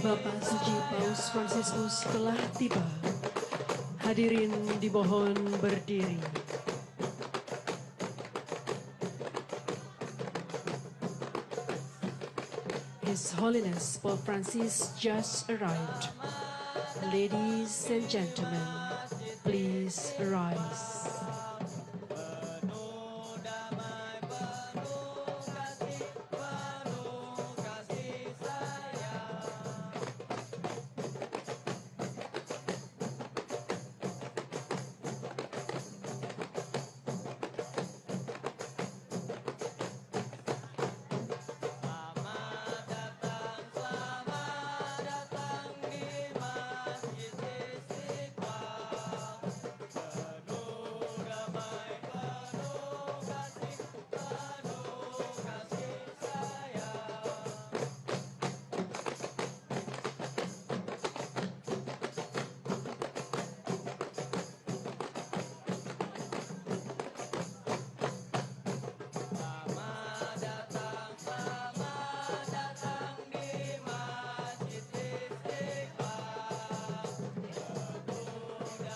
Bapak Suci Paus Fransiskus telah tiba. Hadirin dimohon berdiri. His Holiness Pope Francis just arrived. Ladies and gentlemen, please rise.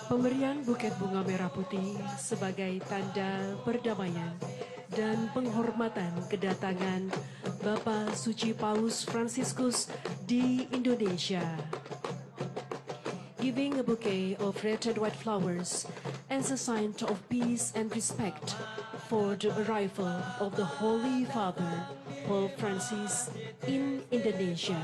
Pemberian buket bunga merah putih sebagai tanda perdamaian dan penghormatan kedatangan Bapak Suci Paus Fransiskus di Indonesia. Giving a bouquet of red and white flowers as a sign of peace and respect for the arrival of the Holy Father, Pope Francis, in Indonesia.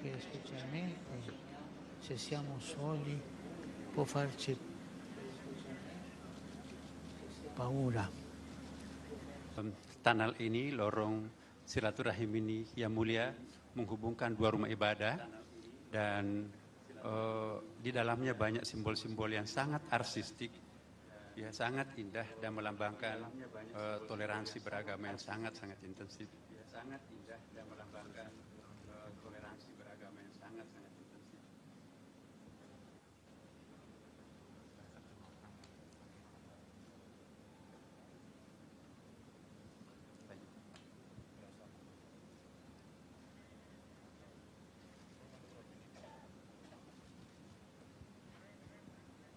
Che specialmente se siamo soli può farci paura. Tunnel ini, lorong silaturahim ini yang mulia menghubungkan dua rumah ibadah dan di dalamnya banyak simbol-simbol yang sangat artistik ya sangat indah dan melambangkan toleransi beragama yang sangat-sangat intensif. Ya sangat indah dan melambangkan toleransi beragama yang sangat-sangat intensif.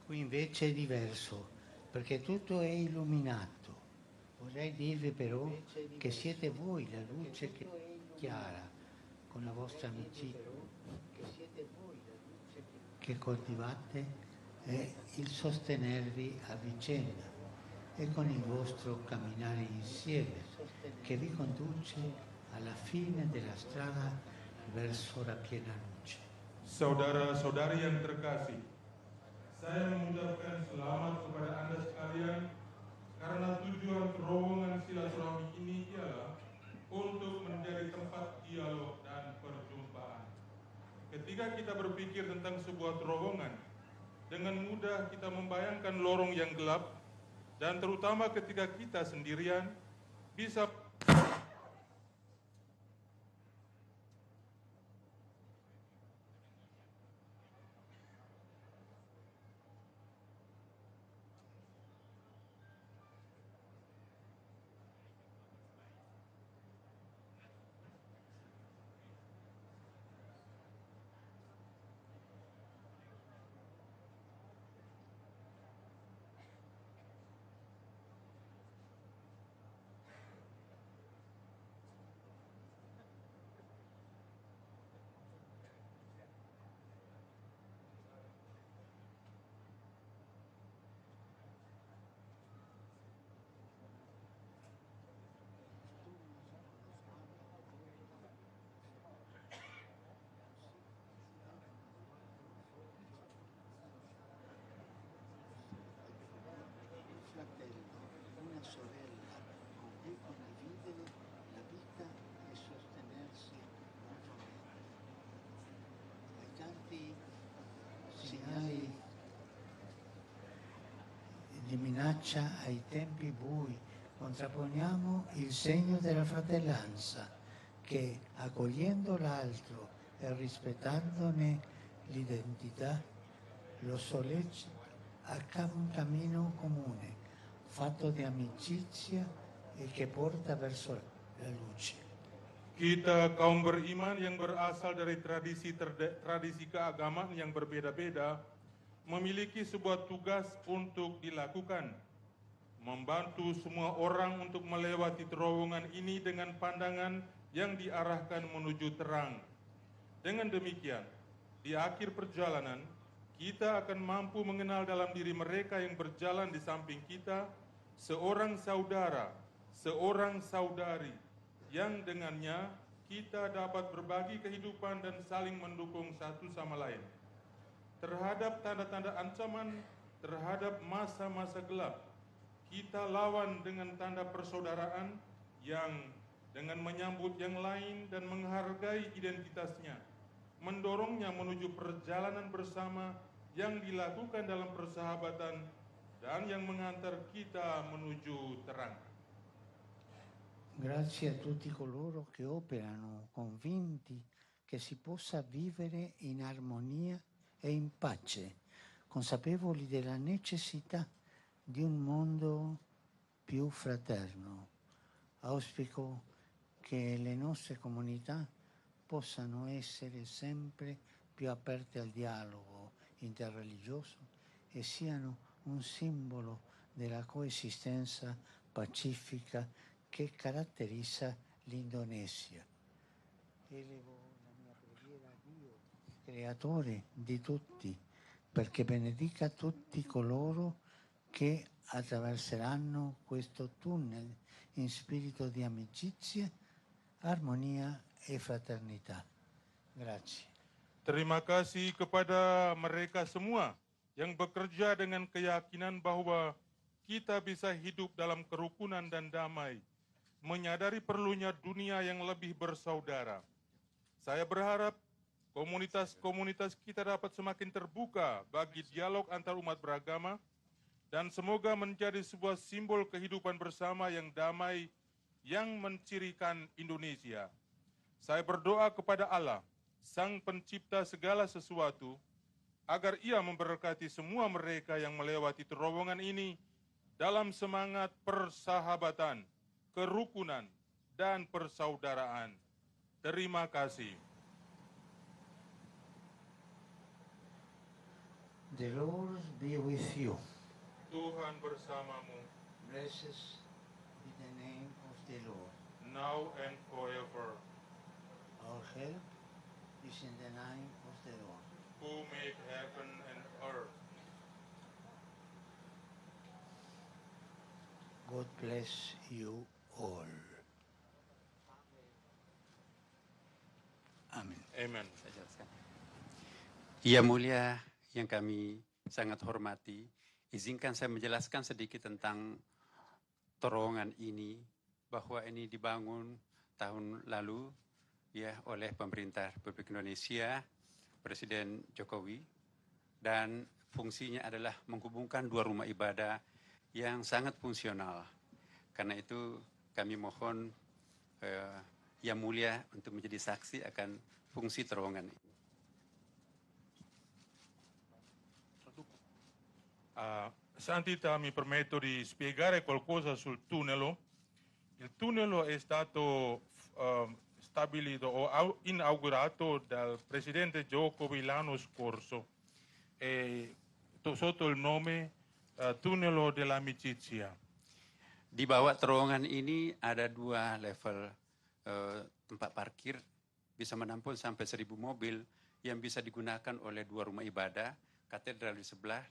Qui invece è diverso, perché tutto è illuminato. Vorrei dirvi però che siete voi la luce che chiara, con la vostra amicizia, che coltivate e il sostenervi a vicenda e con il vostro camminare insieme, che vi conduce alla fine della strada verso la piena luce. Saudara-saudari yang terkasih, saya mengucapkan selamat kepada Anda sekalian karena tujuan terowongan silaturahmi ini ialah untuk menjadi tempat dialog dan perjumpaan. Ketika kita berpikir tentang sebuah terowongan, dengan mudah kita membayangkan lorong yang gelap, dan terutama ketika kita sendirian, bisa una sorella con cui condividere la vita e sostenersi mutuamente. Ai tanti segnali di minaccia ai tempi bui contrapponiamo il segno della fratellanza che, accogliendo l'altro e rispettandone l'identità, lo sollecita a un cammino comune, fatto di amicizia e che porta verso la luce. kita kaum beriman yang berasal dari tradisi keagamaan yang berbeda-beda memiliki sebuah tugas untuk dilakukan, membantu semua orang untuk melewati terowongan ini dengan pandangan yang diarahkan menuju terang. Dengan demikian, di akhir perjalanan, kita akan mampu mengenal dalam diri mereka yang berjalan di samping kita seorang saudara, seorang saudari, yang dengannya kita dapat berbagi kehidupan dan saling mendukung satu sama lain. Terhadap tanda-tanda ancaman, terhadap masa-masa gelap, kita lawan dengan tanda persaudaraan yang dengan menyambut yang lain dan menghargai identitasnya, mendorongnya menuju perjalanan bersama yang dilakukan dalam persahabatan dan yang mengantar kita menuju terang. Grazie a tutti coloro che operano convinti che si possa vivere in armonia e in pace, consapevoli della necessità di un mondo più fraterno. Auspico che le nostre comunità possano essere sempre più aperte al dialogo interreligioso e siano un simbolo della coesistenza pacifica che caratterizza l'Indonesia. Elevo la mia preghiera a Dio, creatore di tutti, perché benedica tutti coloro che attraverseranno questo tunnel in spirito di amicizia, armonia e fraternità. Grazie. Terima kasih kepada mereka semua yang bekerja dengan keyakinan bahwa kita bisa hidup dalam kerukunan dan damai, menyadari perlunya dunia yang lebih bersaudara. Saya berharap komunitas-komunitas kita dapat semakin terbuka bagi dialog antar umat beragama dan semoga menjadi sebuah simbol kehidupan bersama yang damai yang mencirikan Indonesia. Saya berdoa kepada Allah, Sang Pencipta segala sesuatu, agar Ia memberkati semua mereka yang melewati terowongan ini dalam semangat persahabatan, kerukunan, dan persaudaraan. Terima kasih. The Lord be with you. Tuhan bersamamu, Blessed be the name of the Lord. now and forever. Our help is in the name of the Lord. Who made heaven and earth. God bless you all. Amin. Amen. Saya jelaskan. Yang mulia yang kami sangat hormati, izinkan saya menjelaskan sedikit tentang terowongan ini, bahwa ini dibangun tahun lalu ya oleh pemerintah Republik Indonesia, Presiden Jokowi, dan fungsinya adalah menghubungkan dua rumah ibadah yang sangat fungsional. Karena itu kami mohon Yang Mulia untuk menjadi saksi akan fungsi terowongan ini. Santità, mi permetto di spiegare qualcosa sul tunnel. Il tunnel è stato stabilito o inaugurato dal Presidente Jokowi l'anno scorso sotto il nome Tunnel dell'Amicizia. Di bawah terowongan ini ada dua level tempat parkir, bisa menampung sampai 1.000 mobil yang bisa digunakan oleh dua rumah ibadah, katedral di sebelah,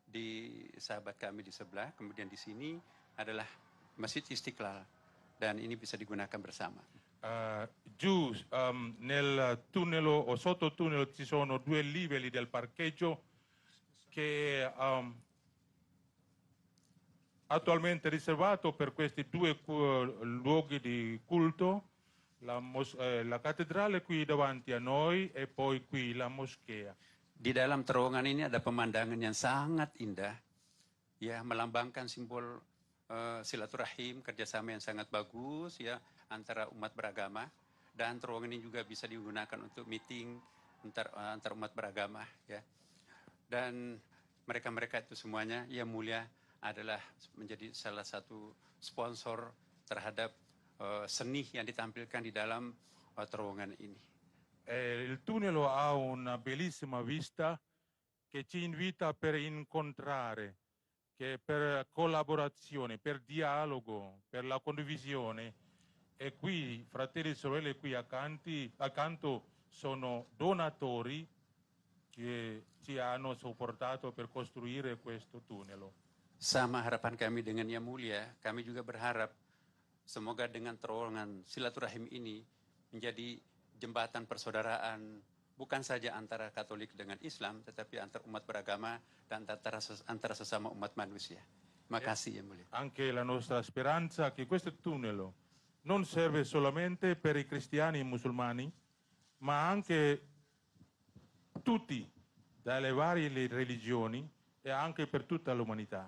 di sahabat kami di sebelah, kemudian di sini adalah Masjid Istiqlal, dan ini bisa digunakan bersama. Giù nel tunnel o sotto tunnel ci sono due livelli del parcheggio che attualmente riservato per questi due luoghi di culto, la cattedrale qui davanti a noi e poi qui la moschea. Di dalam terowongan ini ada pemandangan yang sangat indah, ya, melambangkan simbol silaturahim, kerjasama yang sangat bagus ya antara umat beragama, dan terowongan ini juga bisa digunakan untuk meeting antar umat beragama ya. Dan mereka-mereka itu semuanya Yang Mulia adalah menjadi salah satu sponsor terhadap seni yang ditampilkan di dalam terowongan ini. Il tunnel ha una bellissima vista che ci invita per incontrare, che per collaborazione, per dialogo, per la condivisione. E qui, fratelli e sorelle, qui accanto sono donatori che ci hanno supportato per costruire questo tunnel. Sama harapan kami dengan Yang Mulia, kami juga berharap semoga dengan terowongan silaturahim ini menjadi jembatan persaudaraan bukan saja antara Katolik dengan Islam, tetapi antar umat beragama dan antara sesama umat manusia. Terima kasih Yang Mulia. Anche la nostra speranza che questo tunnel non serve solamente per i cristiani e i musulmani, ma anche tutti, dalle varie religioni e anche per tutta l'umanità.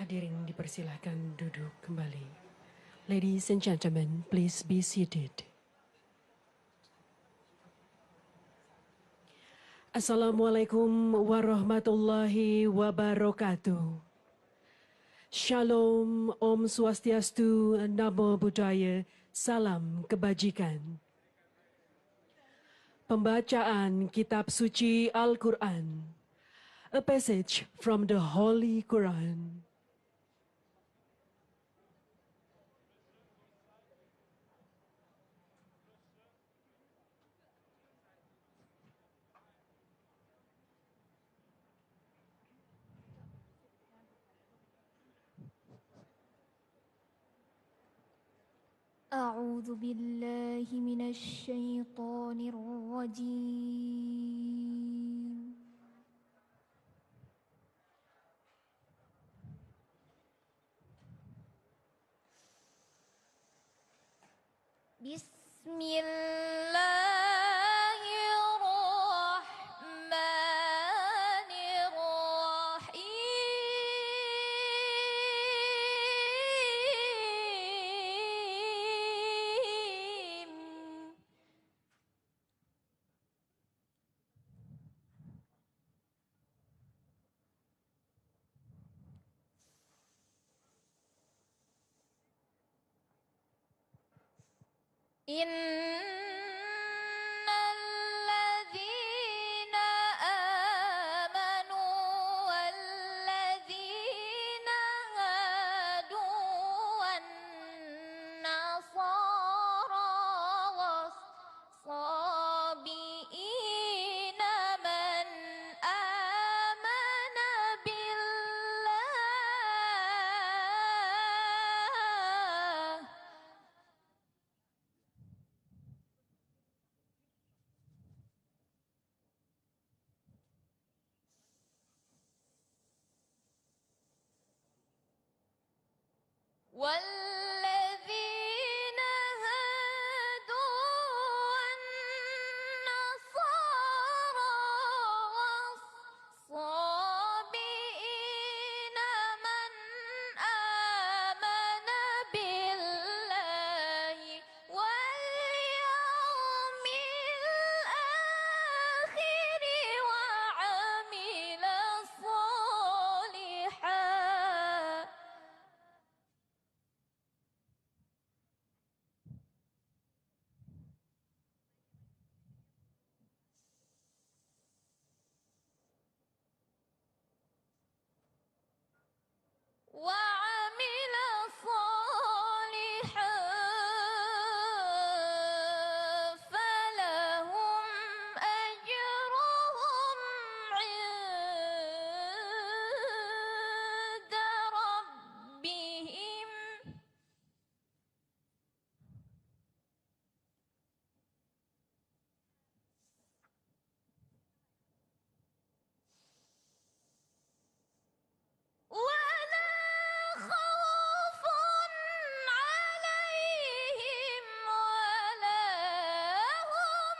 Hadirin dipersilahkan duduk kembali. Ladies and gentlemen, please be seated. Assalamualaikum warahmatullahi wabarakatuh. Shalom, Om Swastiastu, Namo Buddhaya, Salam Kebajikan. Pembacaan Kitab Suci Al-Quran. A passage from the Holy Quran. أعوذ بالله من الشيطان الرجيم بسم الله الرحمن الرحيم إن الذين آمنوا والذين هادوا والنصارى والصابئين من آمن بالله والذين هادوا والنصارى والصابئين من آمن بالله واليوم الآخر وعمل صالحا وعمل صالحا فلهم أجرهم عند ربهم ولا خوف عليهم ولا هم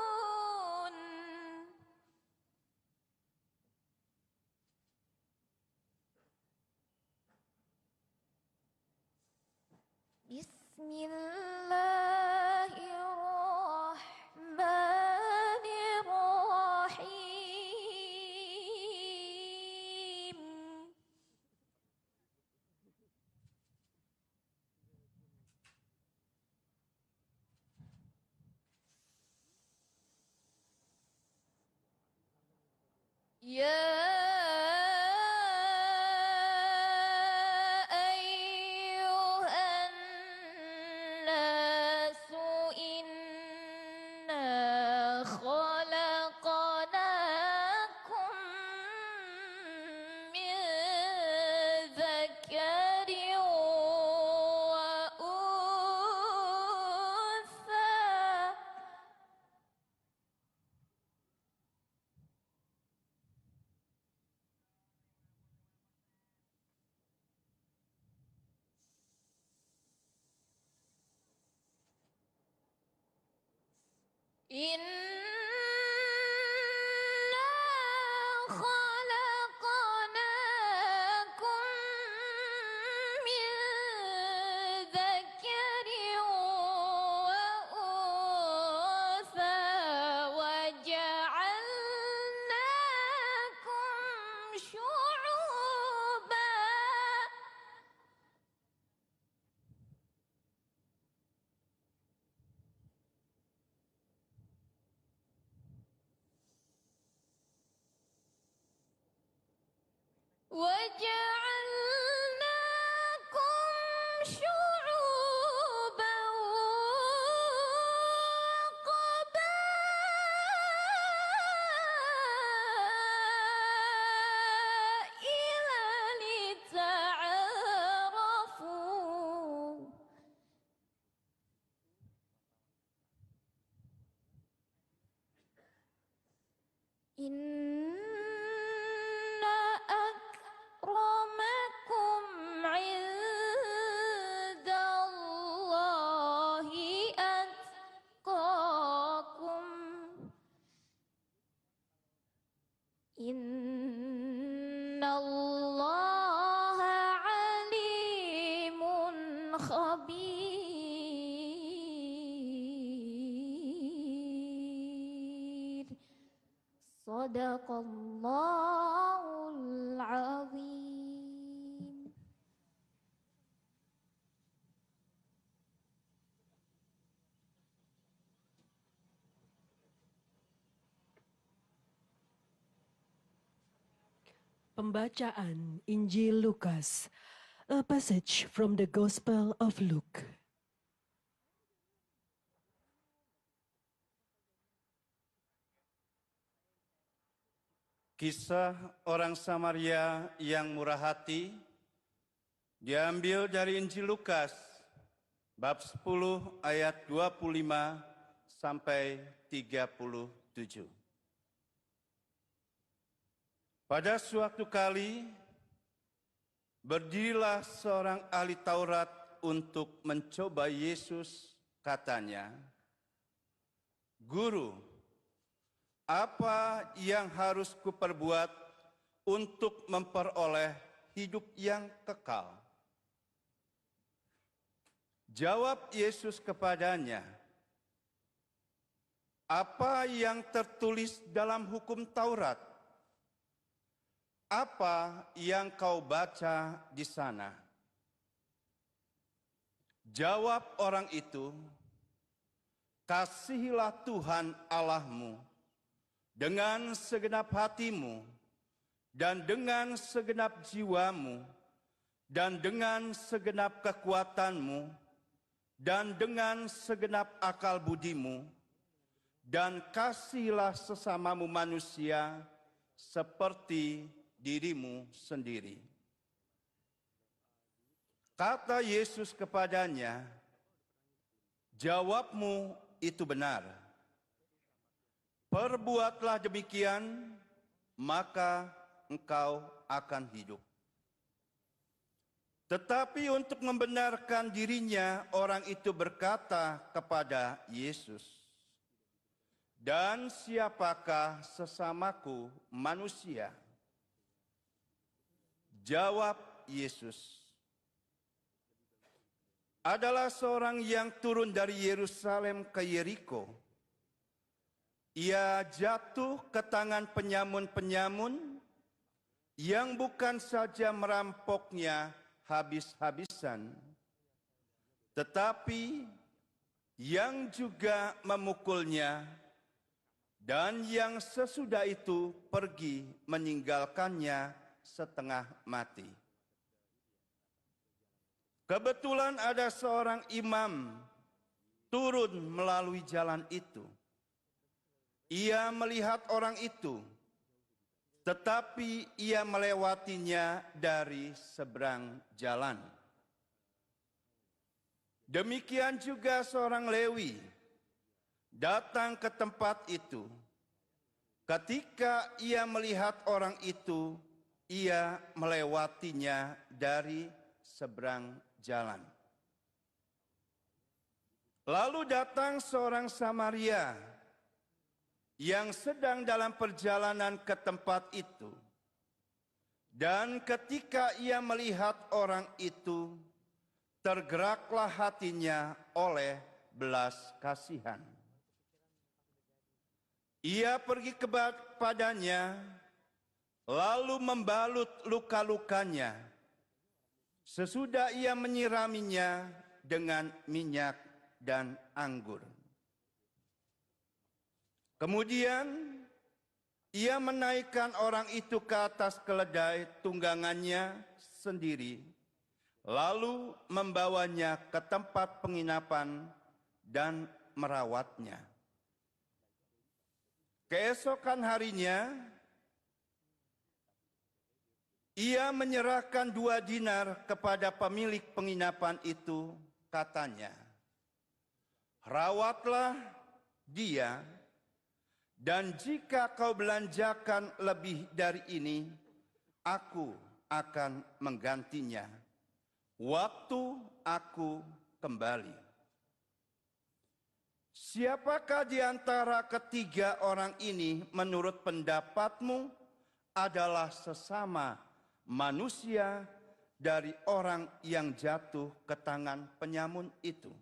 يحزنون بسم الله الرحمن الرحيم يا أيها الناس إنا خلقناكم من ذكر وأنثى إنا خلقناكم من ذكر وأنثى وجعلناكم شعوبا وجعلناكم شعوبا وقبائل لتعارفوا إن أكرمكم عند الله أتقاكم إن الله عليم خبير صدق الله العظيم. Pembacaan Injil Lukas, a passage from the Gospel of Luke. Kisah orang Samaria yang murah hati diambil dari Injil Lukas bab 10 ayat 25 sampai 37. Pada suatu kali berdirilah seorang ahli Taurat untuk mencoba Yesus, katanya, "Guru, apa yang harus kuperbuat untuk memperoleh hidup yang kekal?" Jawab Yesus kepadanya, "Apa yang tertulis dalam hukum Taurat? Apa yang kau baca di sana?" Jawab orang itu, "Kasihilah Tuhan Allahmu dengan segenap hatimu, dan dengan segenap jiwamu, dan dengan segenap kekuatanmu, dan dengan segenap akal budimu, dan kasihilah sesamamu manusia seperti dirimu sendiri." Kata Yesus kepadanya, "Jawabmu itu benar. Perbuatlah demikian, maka engkau akan hidup." Tetapi untuk membenarkan dirinya, orang itu berkata kepada Yesus, "Dan siapakah sesamaku manusia?" Jawab Yesus, "Adalah seorang yang turun dari Yerusalem ke Yeriko. Ia jatuh ke tangan penyamun-penyamun yang bukan saja merampoknya habis-habisan, tetapi yang juga memukulnya, dan yang sesudah itu pergi meninggalkannya setengah mati. Kebetulan ada seorang imam turun melalui jalan itu. Ia melihat orang itu, tetapi ia melewatinya dari seberang jalan. Demikian juga seorang Lewi datang ke tempat itu. Ketika ia melihat orang itu, ia melewatinya dari seberang jalan. Lalu datang seorang Samaria yang sedang dalam perjalanan ke tempat itu. Dan ketika ia melihat orang itu, tergeraklah hatinya oleh belas kasihan. Ia pergi kepadanya, lalu membalut luka-lukanya. Sesudah ia menyiraminya dengan minyak dan anggur. Kemudian ia menaikkan orang itu ke atas keledai tunggangannya sendiri, lalu membawanya ke tempat penginapan dan merawatnya. Keesokan harinya, ia menyerahkan 2 dinar kepada pemilik penginapan itu, katanya, "Rawatlah dia, dan jika kau belanjakan lebih dari ini, aku akan menggantinya waktu aku kembali." Siapakah di antara ketiga orang ini menurut pendapatmu adalah sesama manusia dari orang yang jatuh ke tangan penyamun itu?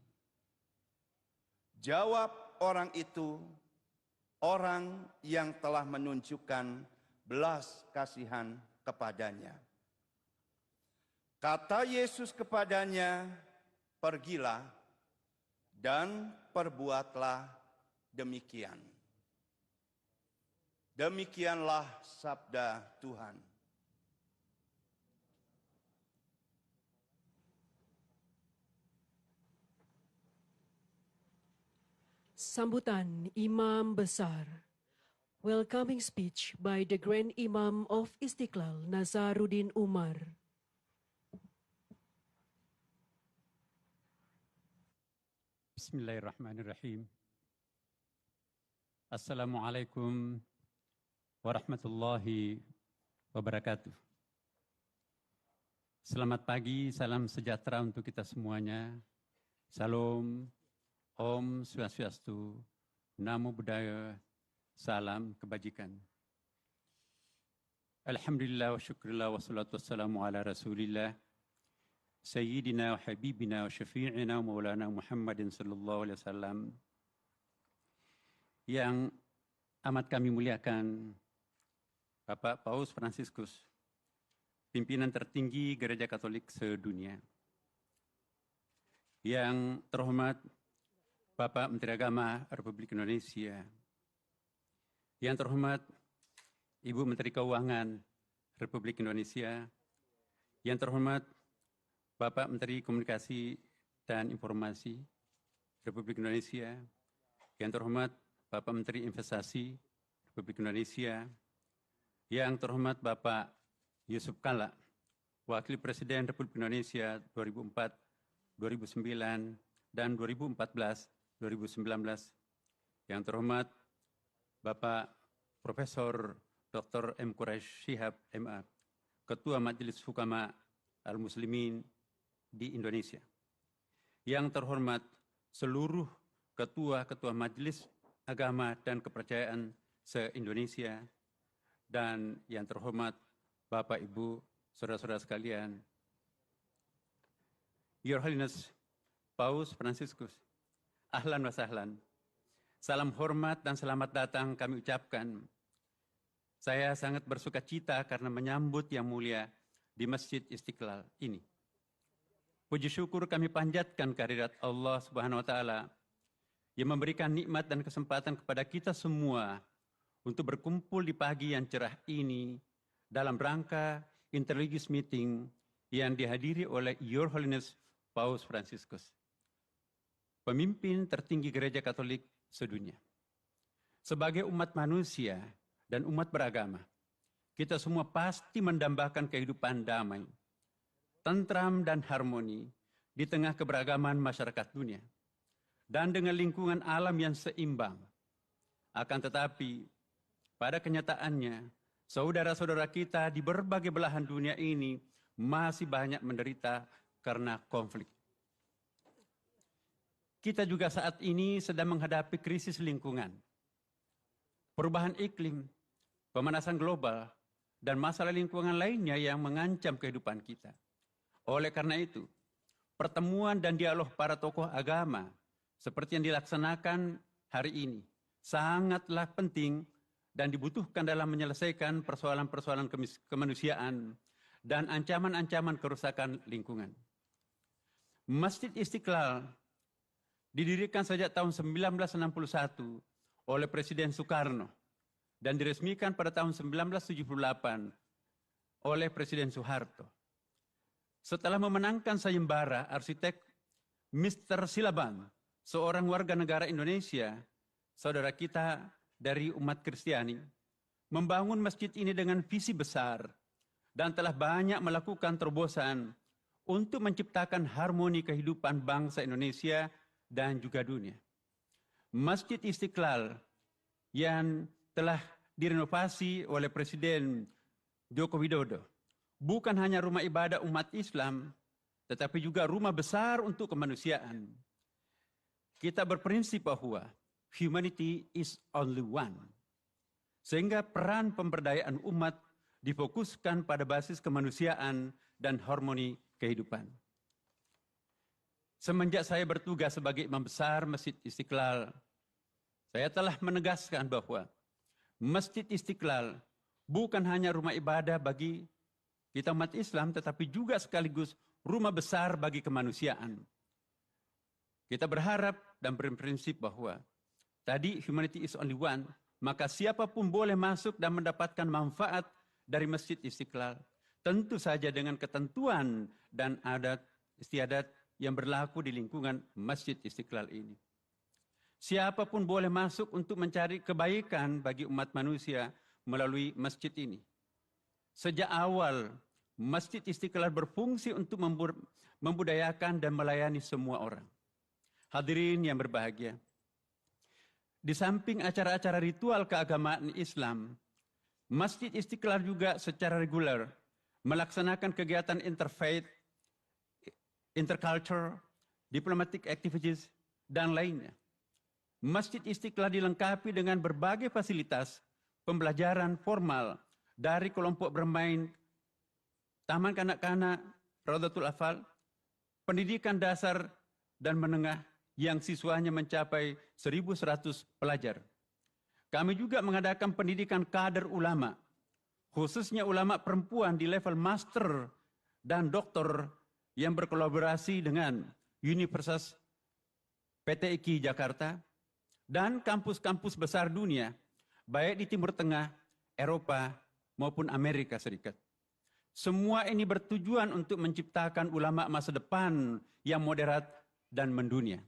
Jawab orang itu, orang yang telah menunjukkan belas kasihan kepadanya. Kata Yesus kepadanya, "Pergilah dan perbuatlah demikian." Demikianlah sabda Tuhan. Sambutan Imam Besar. Welcoming speech by the Grand Imam of Istiqlal, Nazaruddin Umar. Bismillahirrahmanirrahim. Assalamualaikum warahmatullahi wabarakatuh. Selamat pagi, salam sejahtera untuk kita semuanya. Salam, Om Swastiastu, Namo Buddhaya, salam kebajikan. Alhamdulillah wa syukurillah wa salatu wassalamu ala rasulillah Sayyidina wa Habibina wa Syafi'ina Maulana Muhammadin sallallahu alaihi wasallam. Yang amat kami muliakan Bapak Paus Fransiskus, pimpinan tertinggi Gereja Katolik sedunia. Yang terhormat Bapak Menteri Agama Republik Indonesia. Yang terhormat Ibu Menteri Keuangan Republik Indonesia. Yang terhormat Bapak Menteri Komunikasi dan Informasi Republik Indonesia. Yang terhormat Bapak Menteri Investasi Republik Indonesia. Yang terhormat Bapak Yusuf Kalla, Wakil Presiden Republik Indonesia 2004, 2009, dan 2014-2019. Yang terhormat Bapak Profesor Dr. M. Quraish Shihab, MA, Ketua Majelis Hukama Al-Muslimin di Indonesia. Yang terhormat seluruh ketua-ketua Majelis Agama dan Kepercayaan se-Indonesia. Dan yang terhormat Bapak, Ibu, saudara-saudara sekalian, Your Holiness Paus Fransiskus, ahlan wa sahlan. Salam hormat dan selamat datang kami ucapkan. Saya sangat bersuka cita karena menyambut yang mulia di Masjid Istiqlal ini. Puji syukur kami panjatkan kehadirat Allah Subhanahu wa Ta'ala yang memberikan nikmat dan kesempatan kepada kita semua untuk berkumpul di pagi yang cerah ini dalam rangka interreligious meeting yang dihadiri oleh Your Holiness Paus Fransiskus, pemimpin tertinggi Gereja Katolik sedunia. Sebagai umat manusia dan umat beragama, kita semua pasti mendambakan kehidupan damai, tentram dan harmoni di tengah keberagaman masyarakat dunia dan dengan lingkungan alam yang seimbang. Akan tetapi, pada kenyataannya, saudara-saudara kita di berbagai belahan dunia ini masih banyak menderita karena konflik. Kita juga saat ini sedang menghadapi krisis lingkungan, perubahan iklim, pemanasan global, dan masalah lingkungan lainnya yang mengancam kehidupan kita. Oleh karena itu, pertemuan dan dialog para tokoh agama seperti yang dilaksanakan hari ini sangatlah penting dan dibutuhkan dalam menyelesaikan persoalan-persoalan kemanusiaan dan ancaman-ancaman kerusakan lingkungan. Masjid Istiqlal didirikan sejak tahun 1961 oleh Presiden Soekarno dan diresmikan pada tahun 1978 oleh Presiden Soeharto. Setelah memenangkan sayembara arsitek Mr. Silaban, seorang warga negara Indonesia, saudara kita dari umat Kristiani, membangun masjid ini dengan visi besar dan telah banyak melakukan terobosan untuk menciptakan harmoni kehidupan bangsa Indonesia dan juga dunia. Masjid Istiqlal yang telah direnovasi oleh Presiden Joko Widodo bukan hanya rumah ibadah umat Islam, tetapi juga rumah besar untuk kemanusiaan. Kita berprinsip bahwa humanity is only one. Sehingga peran pemberdayaan umat difokuskan pada basis kemanusiaan dan harmoni kehidupan. Semenjak saya bertugas sebagai imam besar Masjid Istiqlal, saya telah menegaskan bahwa Masjid Istiqlal bukan hanya rumah ibadah bagi kita umat Islam, tetapi juga sekaligus rumah besar bagi kemanusiaan. Kita berharap dan berprinsip bahwa tadi humanity is only one, maka siapapun boleh masuk dan mendapatkan manfaat dari Masjid Istiqlal. Tentu saja dengan ketentuan dan adat istiadat yang berlaku di lingkungan Masjid Istiqlal ini. Siapapun boleh masuk untuk mencari kebaikan bagi umat manusia melalui masjid ini. Sejak awal, Masjid Istiqlal berfungsi untuk membudayakan dan melayani semua orang. Hadirin yang berbahagia, di samping acara-acara ritual keagamaan Islam, Masjid Istiqlal juga secara reguler melaksanakan kegiatan interfaith, interculture, diplomatic activities, dan lainnya. Masjid Istiqlal dilengkapi dengan berbagai fasilitas pembelajaran formal dari kelompok bermain, taman kanak-kanak, Raudatul Atfal, pendidikan dasar dan menengah yang siswanya mencapai 1.100 pelajar. Kami juga mengadakan pendidikan kader ulama, khususnya ulama perempuan di level master dan doktor yang berkolaborasi dengan Universitas PTIK Jakarta dan kampus-kampus besar dunia, baik di Timur Tengah, Eropa, maupun Amerika Serikat. Semua ini bertujuan untuk menciptakan ulama masa depan yang moderat dan mendunia.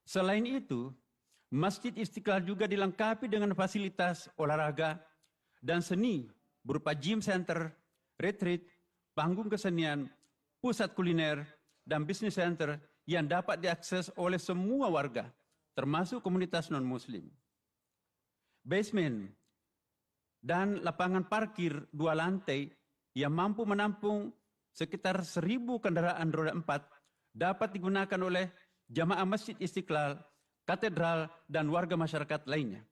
Selain itu, Masjid Istiqlal juga dilengkapi dengan fasilitas olahraga dan seni berupa gym center, retreat, panggung kesenian, pusat kuliner, dan bisnis center yang dapat diakses oleh semua warga, termasuk komunitas non-muslim. Basement dan lapangan parkir 2 lantai yang mampu menampung sekitar 1.000 kendaraan roda 4 dapat digunakan oleh jamaah Masjid Istiqlal, katedral, dan warga masyarakat lainnya.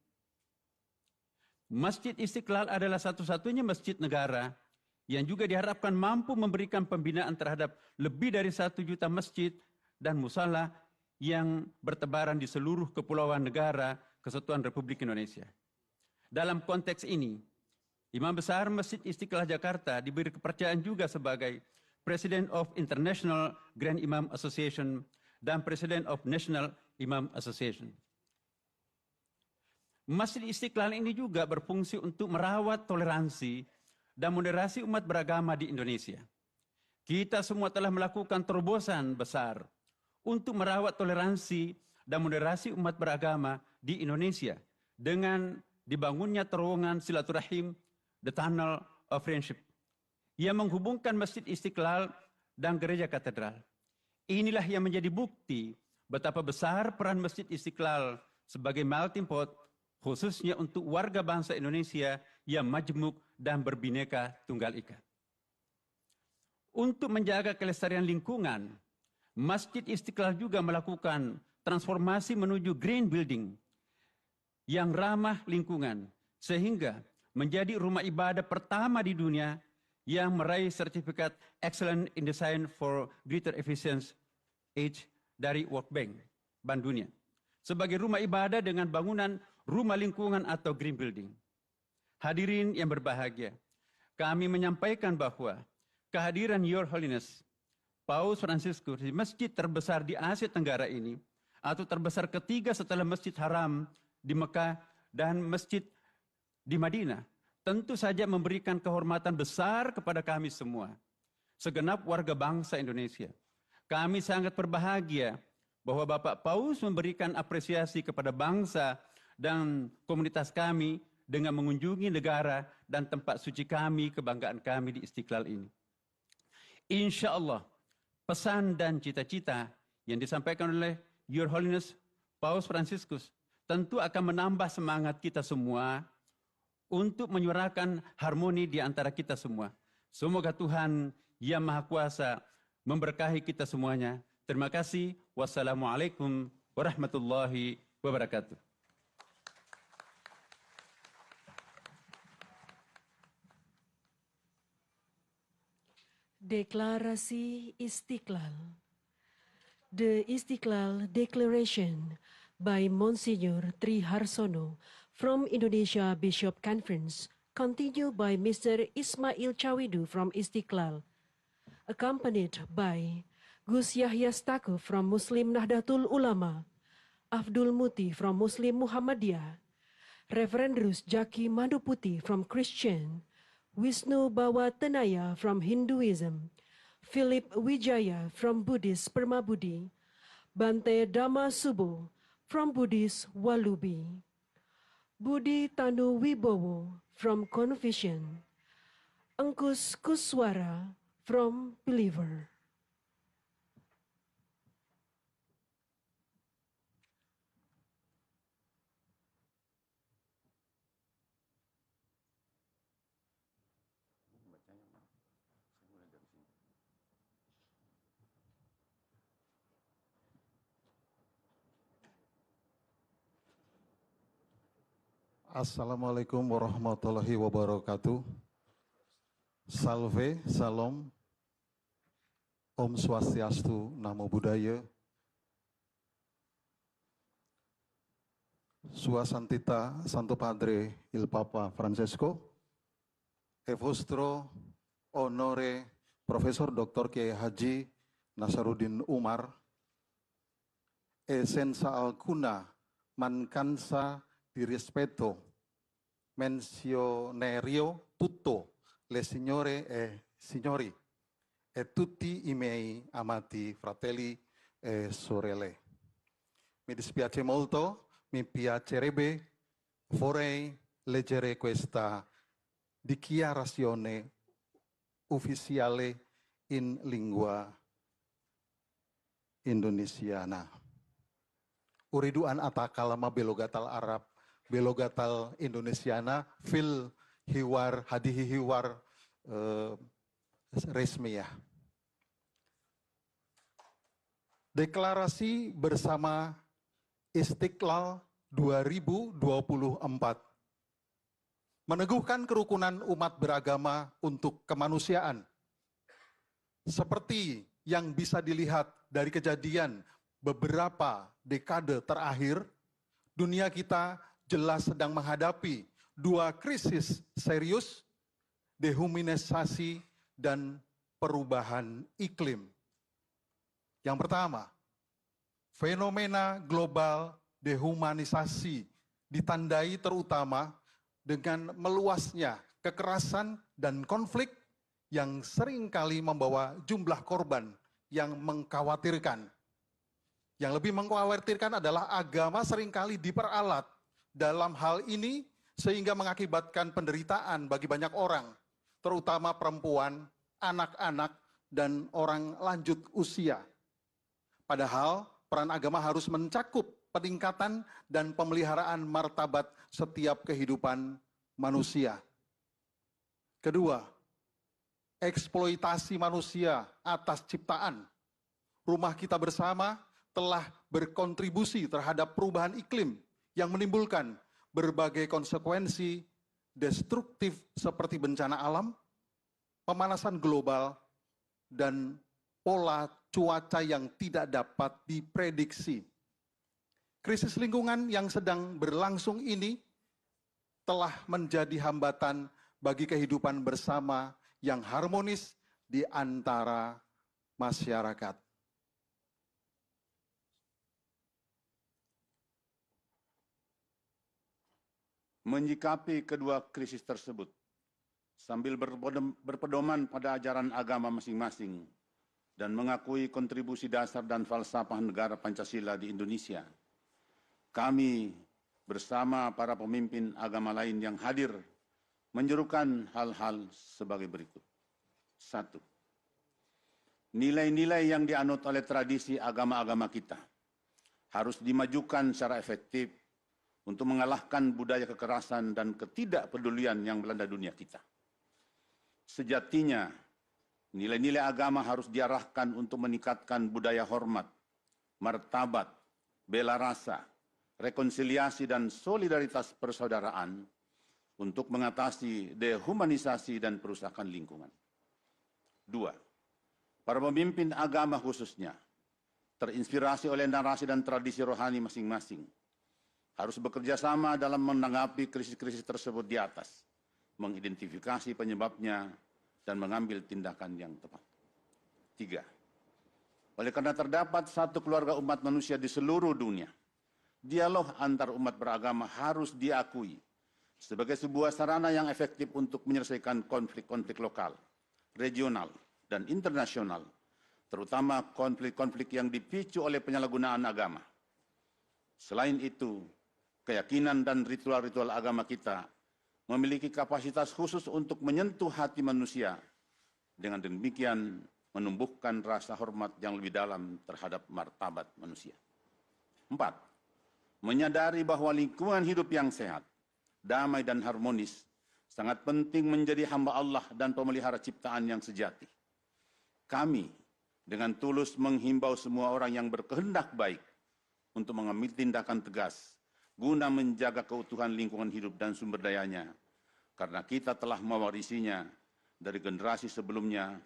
Masjid Istiqlal adalah satu-satunya masjid negara yang juga diharapkan mampu memberikan pembinaan terhadap lebih dari 1 juta masjid dan musala yang bertebaran di seluruh kepulauan negara Kesatuan Republik Indonesia. Dalam konteks ini, Imam Besar Masjid Istiqlal Jakarta diberi kepercayaan juga sebagai President of International Grand Imam Association dan President of National Imam Association. Masjid Istiqlal ini juga berfungsi untuk merawat toleransi dan moderasi umat beragama di Indonesia. Kita semua telah melakukan terobosan besar untuk merawat toleransi dan moderasi umat beragama di Indonesia dengan dibangunnya terowongan silaturahim, the Tunnel of Friendship, yang menghubungkan Masjid Istiqlal dan Gereja Katedral. Inilah yang menjadi bukti betapa besar peran Masjid Istiqlal sebagai melting pot, khususnya untuk warga bangsa Indonesia yang majmuk dan berbineka tunggal ika. Untuk menjaga kelestarian lingkungan, Masjid Istiqlal juga melakukan transformasi menuju green building yang ramah lingkungan, sehingga menjadi rumah ibadah pertama di dunia yang meraih sertifikat Excellent in Design for Greater Efficiency Age dari World Bank, Bank Dunia, sebagai rumah ibadah dengan bangunan rumah lingkungan atau green building. Hadirin yang berbahagia, kami menyampaikan bahwa kehadiran Your Holiness Paus Fransiskus di masjid terbesar di Asia Tenggara ini, atau terbesar ketiga setelah Masjid Haram di Mekah dan masjid di Madinah, tentu saja memberikan kehormatan besar kepada kami semua, segenap warga bangsa Indonesia. Kami sangat berbahagia bahwa Bapak Paus memberikan apresiasi kepada bangsa dan komunitas kami dengan mengunjungi negara dan tempat suci kami, kebanggaan kami di Istiqlal ini. Insya Allah, pesan dan cita-cita yang disampaikan oleh Your Holiness Paus Fransiskus tentu akan menambah semangat kita semua untuk menyuarakan harmoni di antara kita semua. Semoga Tuhan Yang Maha Kuasa memberkahi kita semuanya. Terima kasih. Wassalamualaikum warahmatullahi wabarakatuh. Deklarasi Istiqlal. The Istiqlal Declaration by Monsignor Tri Harsono from Indonesia Bishop Conference, continued by Mr. Ismail Chawidu from Istiqlal, accompanied by Gus Yahya Stakuf from Muslim Nahdlatul Ulama, Abdul Muti from Muslim Muhammadiyah, Reverend Rus Jaki Manduputi from Christian, Wisnu Bawa Tenaya from Hinduism, Philip Wijaya from Buddhist Permabudi, Bante Dhamma Subo from Buddhist Walubi, Budi Tanu Wibowo from Confucian, Angkus Kuswara from Believer. Assalamualaikum warahmatullahi wabarakatuh. Salve, salam, Om Swastiastu, Namo Buddhaya. Sua Santita, Santo Padre il Papa Francesco, e vostro onore Profesor Dr. Kiai Haji Nasaruddin Umar, e senza alcuna mancanza di rispetto menzionerio tutto le signore e signori e tutti i miei amati fratelli e sorelle. Mi dispiace molto, mi piacerebbe, vorrei leggere questa dichiarazione ufficiale in lingua indonesiana. Uridu an atakalama belogatal Arab, belogatal Indonesiana, fil hiwar, hadihi hiwar resmiyah. Deklarasi bersama Istiqlal 2024. Meneguhkan kerukunan umat beragama untuk kemanusiaan. Seperti yang bisa dilihat dari kejadian beberapa dekade terakhir, dunia kita jelas sedang menghadapi dua krisis serius, dehumanisasi dan perubahan iklim. Yang pertama, fenomena global dehumanisasi ditandai terutama dengan meluasnya kekerasan dan konflik yang seringkali membawa jumlah korban yang mengkhawatirkan. Yang lebih mengkhawatirkan adalah agama seringkali diperalat dalam hal ini sehingga mengakibatkan penderitaan bagi banyak orang, terutama perempuan, anak-anak, dan orang lanjut usia. Padahal peran agama harus mencakup peningkatan dan pemeliharaan martabat setiap kehidupan manusia. Kedua, eksploitasi manusia atas ciptaan. Rumah kita bersama telah berkontribusi terhadap perubahan iklim yang menimbulkan berbagai konsekuensi destruktif seperti bencana alam, pemanasan global, dan pola cuaca yang tidak dapat diprediksi. Krisis lingkungan yang sedang berlangsung ini telah menjadi hambatan bagi kehidupan bersama yang harmonis di antara masyarakat. Menyikapi kedua krisis tersebut, sambil berpedoman pada ajaran agama masing-masing dan mengakui kontribusi dasar dan falsafah negara Pancasila di Indonesia, kami bersama para pemimpin agama lain yang hadir menyerukan hal-hal sebagai berikut. 1. Nilai-nilai yang dianut oleh tradisi agama-agama kita harus dimajukan secara efektif untuk mengalahkan budaya kekerasan dan ketidakpedulian yang melanda dunia kita. Sejatinya, nilai-nilai agama harus diarahkan untuk meningkatkan budaya hormat, martabat, bela rasa, rekonsiliasi dan solidaritas persaudaraan untuk mengatasi dehumanisasi dan perusakan lingkungan. 2. Para pemimpin agama khususnya terinspirasi oleh narasi dan tradisi rohani masing-masing harus bekerja sama dalam menanggapi krisis-krisis tersebut di atas, mengidentifikasi penyebabnya, dan mengambil tindakan yang tepat. 3. Oleh karena terdapat satu keluarga umat manusia di seluruh dunia, dialog antar umat beragama harus diakui sebagai sebuah sarana yang efektif untuk menyelesaikan konflik-konflik lokal, regional, dan internasional, terutama konflik-konflik yang dipicu oleh penyalahgunaan agama. Selain itu, keyakinan dan ritual-ritual agama kita memiliki kapasitas khusus untuk menyentuh hati manusia, dengan demikian menumbuhkan rasa hormat yang lebih dalam terhadap martabat manusia. 4. Menyadari bahwa lingkungan hidup yang sehat, damai dan harmonis sangat penting menjadi hamba Allah dan pemelihara ciptaan yang sejati. Kami dengan tulus menghimbau semua orang yang berkehendak baik untuk mengambil tindakan tegas guna menjaga keutuhan lingkungan hidup dan sumber dayanya, karena kita telah mewarisinya dari generasi sebelumnya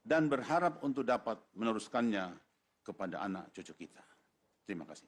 dan berharap untuk dapat meneruskannya kepada anak cucu kita. Terima kasih.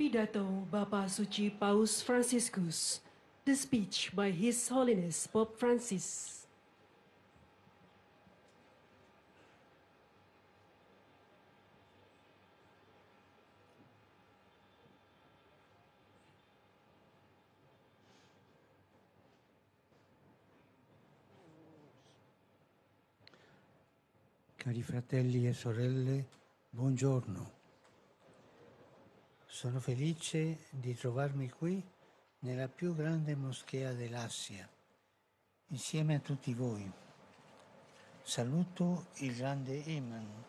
Pidato Bapak Suci Paus Franciscus. The speech by His Holiness Pope Francis. Cari fratelli e sorelle, buongiorno. Sono felice di trovarmi qui nella più grande moschea dell'Asia, insieme a tutti voi. Saluto il grande Imam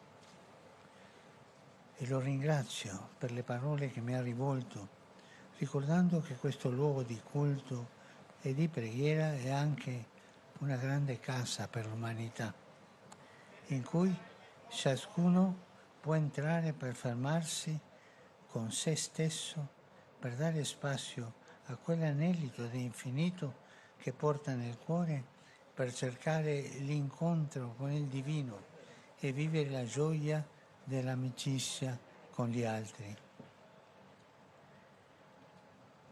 e lo ringrazio per le parole che mi ha rivolto, ricordando che questo luogo di culto e di preghiera è anche una grande casa per l'umanità, in cui ciascuno può entrare per fermarsi con se stesso, per dare spazio a quell'anelito di infinito che porta nel cuore per cercare l'incontro con il divino e vivere la gioia dell'amicizia con gli altri. Mi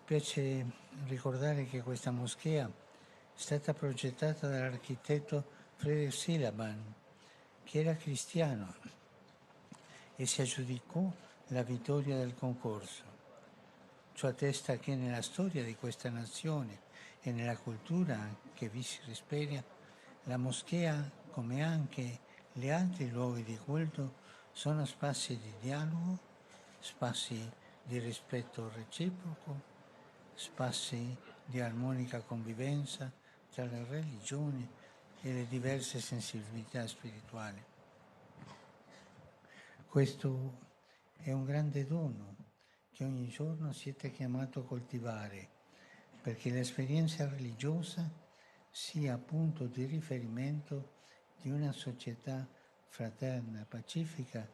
piace ricordare che questa moschea è stata progettata dall'architetto Friedrich Silaban, che era cristiano e si aggiudicò la vittoria del concorso. Ciò attesta che nella storia di questa nazione e nella cultura che vi si rispecchia, la moschea, come anche gli altri luoghi di culto, sono spazi di dialogo, spazi di rispetto reciproco, spazi di armonica convivenza tra le religioni e le diverse sensibilità spirituali. Questo è un grande dono che ogni giorno siete chiamati a coltivare, perché l'esperienza religiosa sia punto di riferimento di una società fraterna, pacifica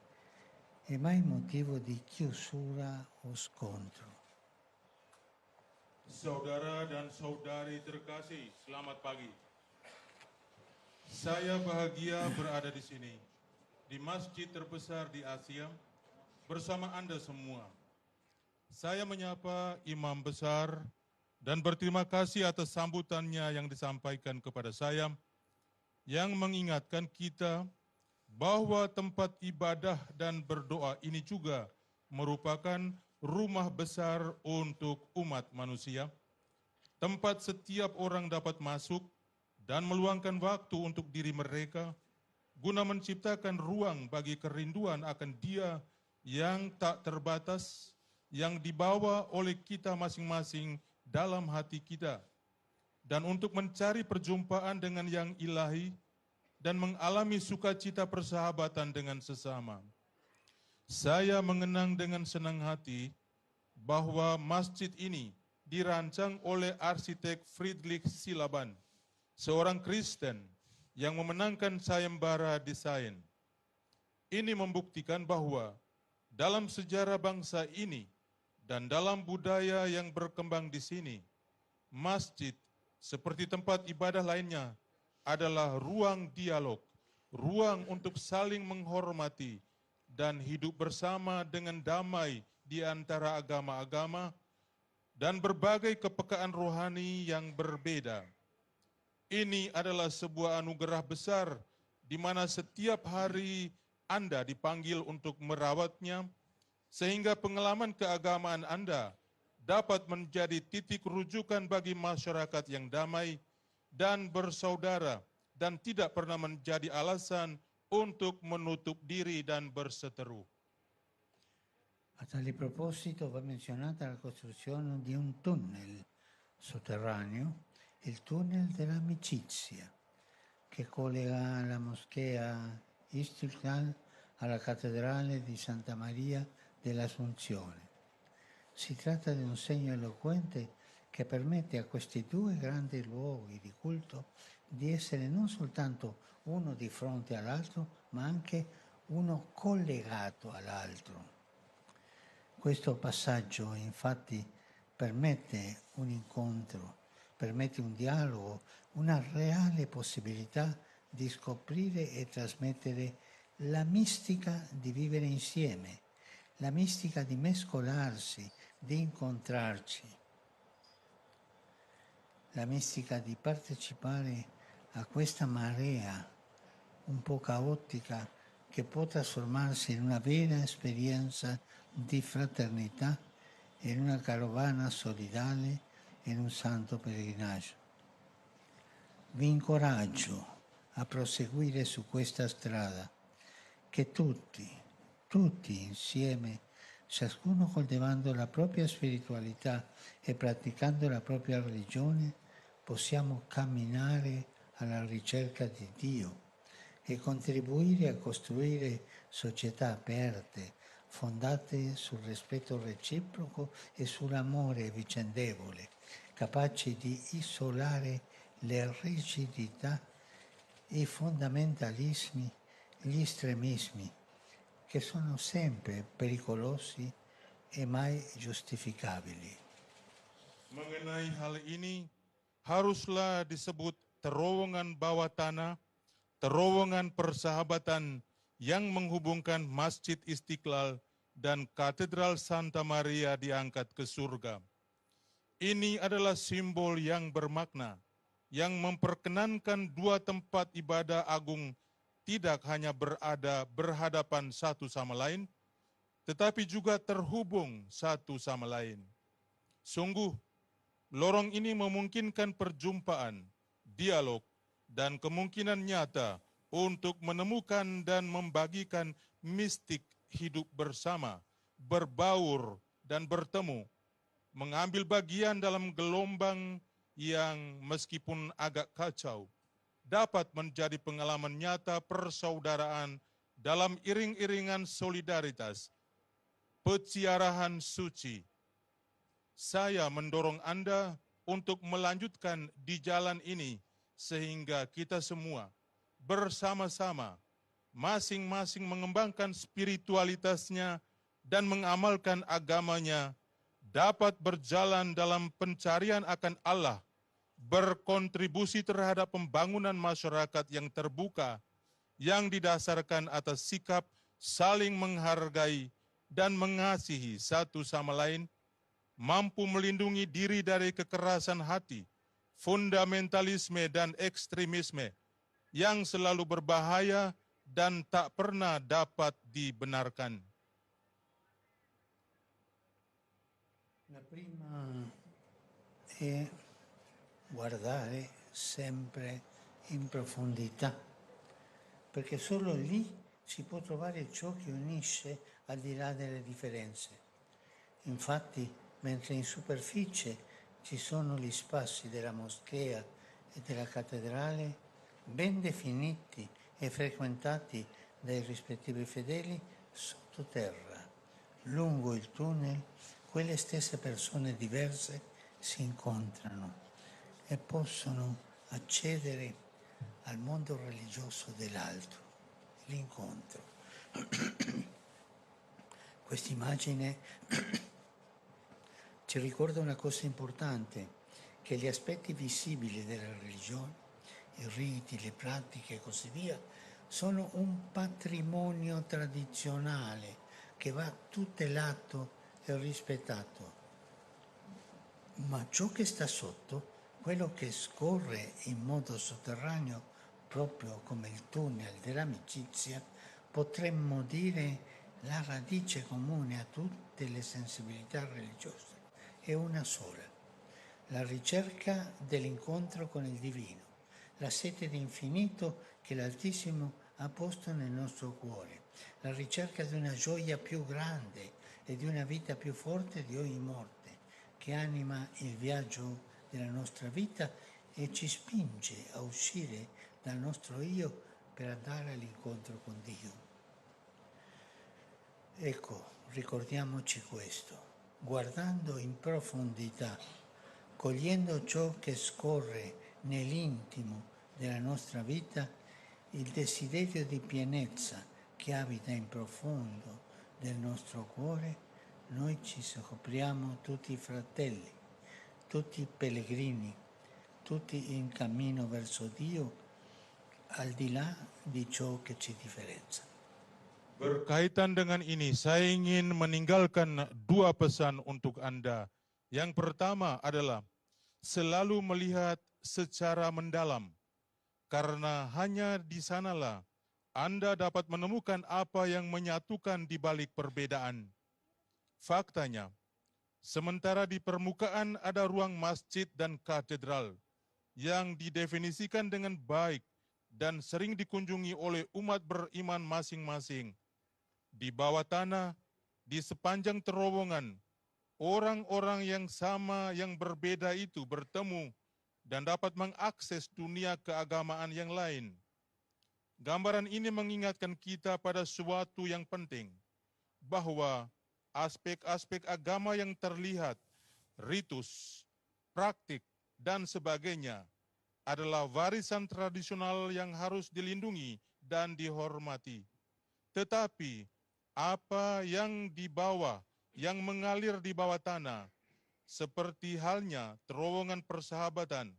e mai motivo di chiusura o scontro. Saudara dan saudari terkasih, selamat pagi. Saya bahagia berada di sini, di masjid terbesar di Asia, bersama Anda semua. Saya menyapa Imam Besar dan berterima kasih atas sambutannya yang disampaikan kepada saya, yang mengingatkan kita bahwa tempat ibadah dan berdoa ini juga merupakan rumah besar untuk umat manusia, tempat setiap orang dapat masuk dan meluangkan waktu untuk diri mereka, guna menciptakan ruang bagi kerinduan akan Dia yang tak terbatas, yang dibawa oleh kita masing-masing dalam hati kita, dan untuk mencari perjumpaan dengan yang ilahi dan mengalami sukacita persahabatan dengan sesama. Saya mengenang dengan senang hati bahwa masjid ini dirancang oleh arsitek Friedrich Silaban, seorang Kristen yang memenangkan sayembara desain. Ini membuktikan bahwa dalam sejarah bangsa ini dan dalam budaya yang berkembang di sini, masjid seperti tempat ibadah lainnya adalah ruang dialog, ruang untuk saling menghormati dan hidup bersama dengan damai di antara agama-agama dan berbagai kepekaan rohani yang berbeda. Ini adalah sebuah anugerah besar di mana setiap hari Anda dipanggil untuk merawatnya, sehingga pengalaman keagamaan Anda dapat menjadi titik rujukan bagi masyarakat yang damai dan bersaudara, dan tidak pernah menjadi alasan untuk menutup diri dan berseteru. A tale proposito va menzionata la costruzione di un tunnel sotterraneo, il tunnel dell'amicizia, che collega la moschea Istiklal alla cattedrale di Santa Maria dell'Assunzione. Si tratta di un segno eloquente che permette a questi due grandi luoghi di culto di essere non soltanto uno di fronte all'altro, ma anche uno collegato all'altro. Questo passaggio infatti permette un incontro, permette un dialogo, una reale possibilità di scoprire e trasmettere la mistica di vivere insieme, la mistica di mescolarsi, di incontrarci, la mistica di partecipare a questa marea un po' caotica che può trasformarsi in una vera esperienza di fraternità, in una carovana solidale, in un santo pellegrinaggio. Vi incoraggio a proseguire su questa strada, che tutti insieme, ciascuno coltivando la propria spiritualità e praticando la propria religione, possiamo camminare alla ricerca di Dio e contribuire a costruire società aperte, fondate sul rispetto reciproco e sull'amore vicendevole, capaci di isolare le rigidità, i fondamentalismi, gli estremismi, che sono sempre pericolosi e mai giustificabili. Mengenai hal ini, haruslah disebut terowongan bawah tanah, terowongan persahabatan yang menghubungkan Masjid Istiqlal dan Katedral Santa Maria diangkat ke surga. Ini adalah simbol yang bermakna, yang memperkenankan dua tempat ibadah agung tidak hanya berhadapan satu sama lain, tetapi juga terhubung satu sama lain. Sungguh, lorong ini memungkinkan perjumpaan, dialog, dan kemungkinan nyata untuk menemukan dan membagikan mistik hidup bersama, berbaur, dan bertemu, mengambil bagian dalam gelombang yang meskipun agak kacau, dapat menjadi pengalaman nyata persaudaraan dalam iring-iringan solidaritas, peziarahan suci. Saya mendorong Anda untuk melanjutkan di jalan ini sehingga kita semua bersama-sama masing-masing mengembangkan spiritualitasnya dan mengamalkan agamanya, dapat berjalan dalam pencarian akan Allah, berkontribusi terhadap pembangunan masyarakat yang terbuka, yang didasarkan atas sikap saling menghargai dan mengasihi satu sama lain, mampu melindungi diri dari kekerasan hati, fundamentalisme dan ekstremisme yang selalu berbahaya dan tak pernah dapat dibenarkan. La prima è guardare sempre in profondità, perché solo lì si può trovare ciò che unisce al di là delle differenze. Infatti, mentre in superficie ci sono gli spazi della moschea e della cattedrale, ben definiti e frequentati dai rispettivi fedeli, sottoterra, lungo il tunnel, quelle stesse persone diverse si incontrano e possono accedere al mondo religioso dell'altro, l'incontro. Quest'immagine ci ricorda una cosa importante, che gli aspetti visibili della religione, i riti, le pratiche e così via, sono un patrimonio tradizionale che va tutelato e rispettato. Ma ciò che sta sotto, quello che scorre in modo sotterraneo, proprio come il tunnel dell'amicizia, potremmo dire la radice comune a tutte le sensibilità religiose è una sola: la ricerca dell'incontro con il divino, la sete di infinito che l'Altissimo ha posto nel nostro cuore, la ricerca di una gioia più grande e di una vita più forte di ogni morte, che anima il viaggio della nostra vita e ci spinge a uscire dal nostro io per andare all'incontro con Dio. Ecco, ricordiamoci questo, guardando in profondità, cogliendo ciò che scorre nell'intimo della nostra vita, il desiderio di pienezza che abita in profondo del nostro cuore, noi ci scopriamo tutti fratelli, tutti pellegrini, tutti in cammino verso Dio, al di là di ciò che ci differenzia. Berkaitan dengan ini, saya ingin meninggalkan dua pesan untuk Anda. Yang pertama adalah selalu melihat secara mendalam, karena hanya di sanalah Anda dapat menemukan apa yang menyatukan di balik perbedaan. Faktanya, sementara di permukaan ada ruang masjid dan katedral yang didefinisikan dengan baik dan sering dikunjungi oleh umat beriman masing-masing, di bawah tanah, di sepanjang terowongan, orang-orang yang sama yang berbeda itu bertemu dan dapat mengakses dunia keagamaan yang lain. Gambaran ini mengingatkan kita pada suatu yang penting, bahwa aspek-aspek agama yang terlihat, ritus, praktik, dan sebagainya adalah warisan tradisional yang harus dilindungi dan dihormati. Tetapi apa yang di bawah, yang mengalir di bawah tanah, seperti halnya terowongan persahabatan,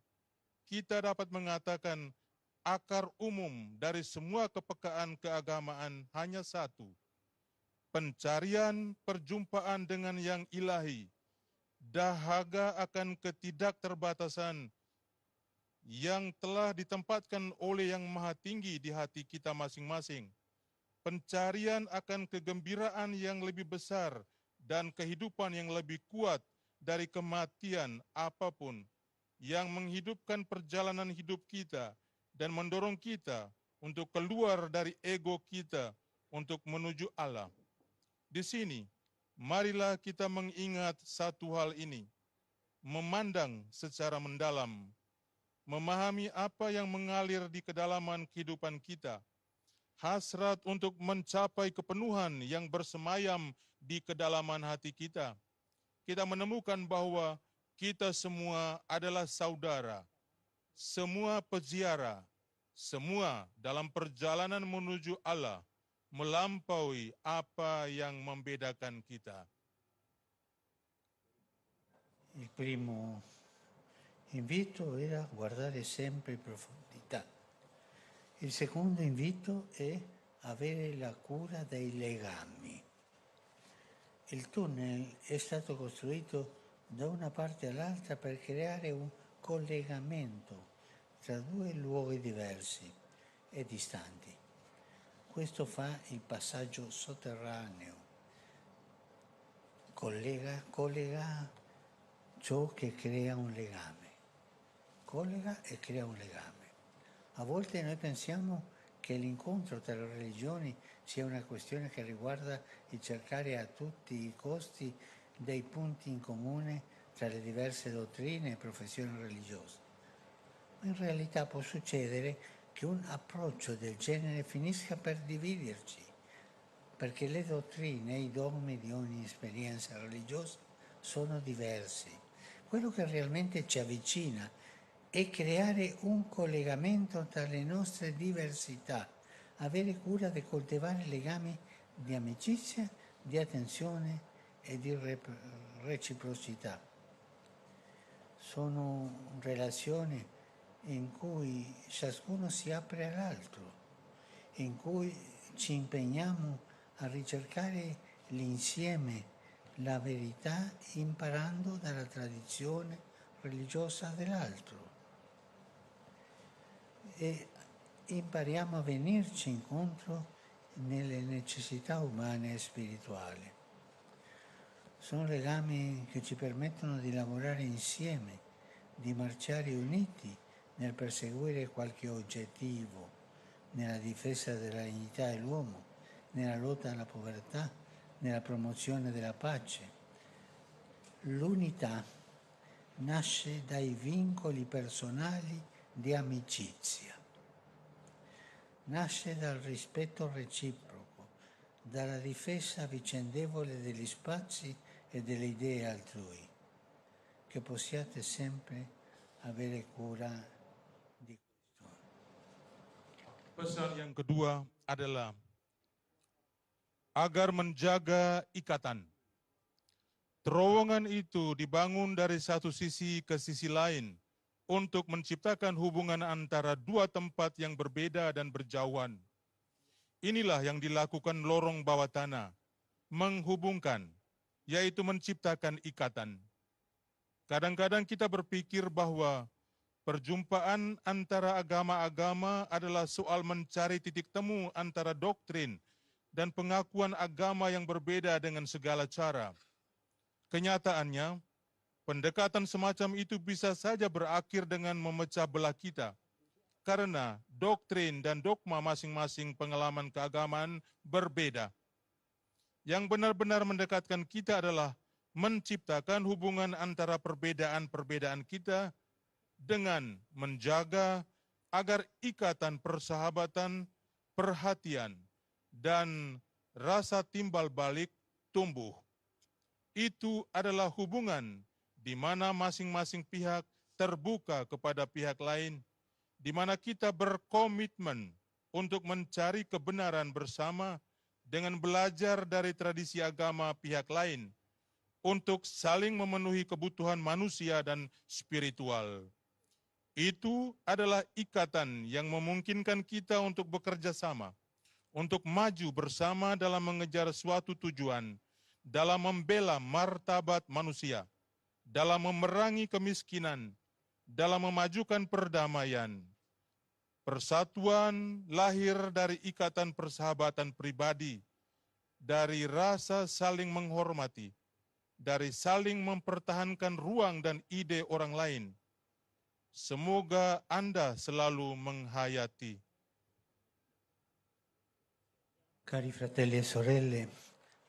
kita dapat mengatakan akar umum dari semua kepekaan keagamaan hanya satu: pencarian perjumpaan dengan yang ilahi, dahaga akan ketidakterbatasan yang telah ditempatkan oleh Yang Maha Tinggi di hati kita masing-masing, pencarian akan kegembiraan yang lebih besar dan kehidupan yang lebih kuat dari kematian apapun, yang menghidupkan perjalanan hidup kita dan mendorong kita untuk keluar dari ego kita untuk menuju Allah. Di sini, marilah kita mengingat satu hal ini, memandang secara mendalam, memahami apa yang mengalir di kedalaman kehidupan kita, hasrat untuk mencapai kepenuhan yang bersemayam di kedalaman hati kita. Kita menemukan bahwa kita semua adalah saudara, semua peziarah, semua dalam perjalanan menuju Allah, melampaui apa yang membedakan kita. Il primo invito era guardare sempre in profondità. Il secondo invito è avere la cura dei legami. Il tunnel è stato costruito da una parte all'altra per creare un collegamento tra due luoghi diversi e distanti. Questo fa il passaggio sotterraneo, collega ciò che crea un legame, collega e crea un legame. A volte noi pensiamo che l'incontro tra le religioni sia una questione che riguarda il cercare a tutti i costi dei punti in comune tra le diverse dottrine e professioni religiose. Ma in realtà può succedere che un approccio del genere finisca per dividerci, perché le dottrine e i dogmi di ogni esperienza religiosa sono diversi. Quello che realmente ci avvicina è creare un collegamento tra le nostre diversità, avere cura di coltivare legami di amicizia, di attenzione e di reciprocità. Sono relazioni in cui ciascuno si apre all'altro, in cui ci impegniamo a ricercare l'insieme, la verità, imparando dalla tradizione religiosa dell'altro. E impariamo a venirci incontro nelle necessità umane e spirituali. Sono legami che ci permettono di lavorare insieme, di marciare uniti nel perseguire qualche obiettivo, nella difesa della dignità dell'uomo, nella lotta alla povertà, nella promozione della pace. L'unità nasce dai vincoli personali di amicizia, nasce dal rispetto reciproco, dalla difesa vicendevole degli spazi e delle idee altrui. Che possiate sempre avere cura di questo. Pesan yang kedua adalah agar menjaga ikatan. Terowongan itu dibangun dari satu sisi ke sisi lain untuk menciptakan hubungan antara dua tempat yang berbeda dan berjauhan. Inilah yang dilakukan lorong bawah tanah, menghubungkan, yaitu menciptakan ikatan. Kadang-kadang kita berpikir bahwa perjumpaan antara agama-agama adalah soal mencari titik temu antara doktrin dan pengakuan agama yang berbeda dengan segala cara. Kenyataannya, pendekatan semacam itu bisa saja berakhir dengan memecah belah kita, karena doktrin dan dogma masing-masing pengalaman keagamaan berbeda. Yang benar-benar mendekatkan kita adalah menciptakan hubungan antara perbedaan-perbedaan kita dengan menjaga agar ikatan persahabatan, perhatian, dan rasa timbal balik tumbuh. Itu adalah hubungan di mana masing-masing pihak terbuka kepada pihak lain, di mana kita berkomitmen untuk mencari kebenaran bersama dengan belajar dari tradisi agama pihak lain, untuk saling memenuhi kebutuhan manusia dan spiritual. Itu adalah ikatan yang memungkinkan kita untuk bekerja sama, untuk maju bersama dalam mengejar suatu tujuan, dalam membela martabat manusia, dalam memerangi kemiskinan, dalam memajukan perdamaian. Persatuan lahir dari ikatan persahabatan pribadi, dari rasa saling menghormati, dari saling mempertahankan ruang dan ide orang lain. Semoga Anda selalu menghayati. Cari fratelli e sorelle,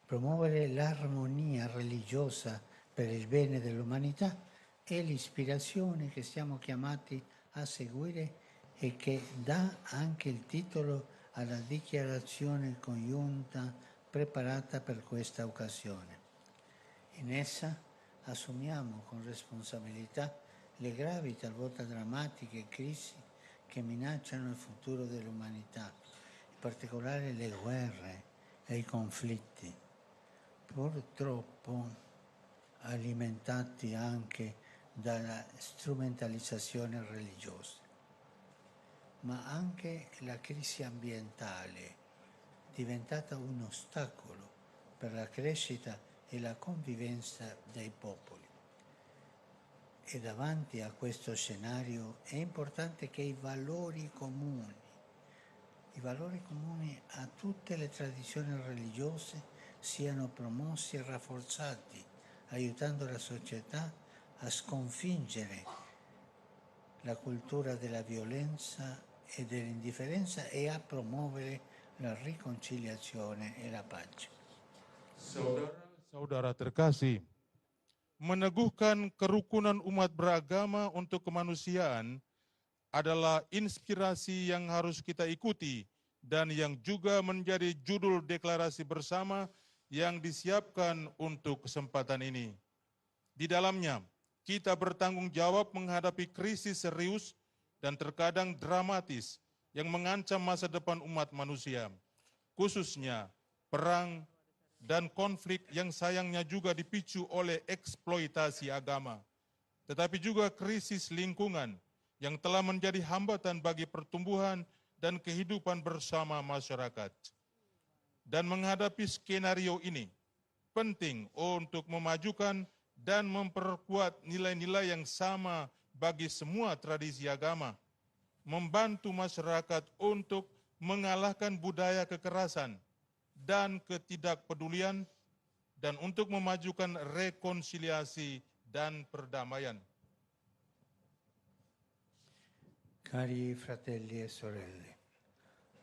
promuovere l'armonia religiosa per il bene dell'umanità è l'ispirazione che siamo chiamati a seguire e che dà anche il titolo alla dichiarazione congiunta preparata per questa occasione. In essa assumiamo con responsabilità le gravi, talvolta drammatiche crisi che minacciano il futuro dell'umanità, in particolare le guerre e i conflitti, purtroppo alimentati anche dalla strumentalizzazione religiosa, ma anche la crisi ambientale, diventata un ostacolo per la crescita e la convivenza dei popoli. E davanti a questo scenario è importante che i valori comuni a tutte le tradizioni religiose siano promossi e rafforzati, aiutando la società a sconfiggere la cultura della violenza e dell'indifferenza e a promuovere la riconciliazione e la pace. Saudara-saudara terkasih, meneguhkan kerukunan umat beragama untuk kemanusiaan adalah inspirasi yang harus kita ikuti dan yang juga menjadi judul deklarasi bersama yang disiapkan untuk kesempatan ini. Di dalamnya, kita bertanggung jawab menghadapi krisis serius dan terkadang dramatis yang mengancam masa depan umat manusia, khususnya perang dan konflik yang sayangnya juga dipicu oleh eksploitasi agama, tetapi juga krisis lingkungan yang telah menjadi hambatan bagi pertumbuhan dan kehidupan bersama masyarakat. Dan menghadapi skenario ini, penting untuk memajukan dan memperkuat nilai-nilai yang sama bagi semua tradisi agama, membantu masyarakat untuk mengalahkan budaya kekerasan dan ketidakpedulian, dan untuk memajukan rekonsiliasi dan perdamaian. Cari fratelli e sorelle,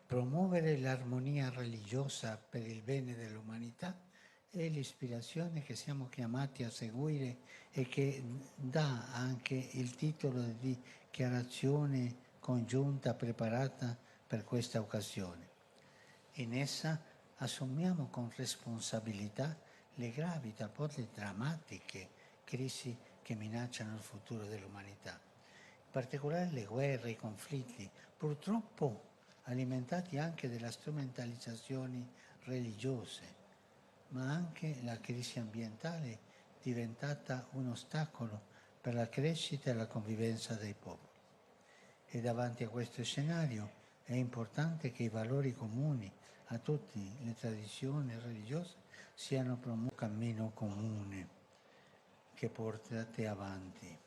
promuovere l'armonia religiosa per il bene dell'umanità è l'ispirazione che siamo chiamati a seguire e che dà anche il titolo di dichiarazione congiunta preparata per questa occasione. In essa assumiamo con responsabilità le gravi, talvolta drammatiche crisi che minacciano il futuro dell'umanità. In particolare le guerre, i conflitti, purtroppo alimentati anche dalla strumentalizzazione religiose, ma anche la crisi ambientale diventata un ostacolo per la crescita e la convivenza dei popoli. E davanti a questo scenario è importante che i valori comuni a tutte le tradizioni religiose siano un cammino comune che portate avanti.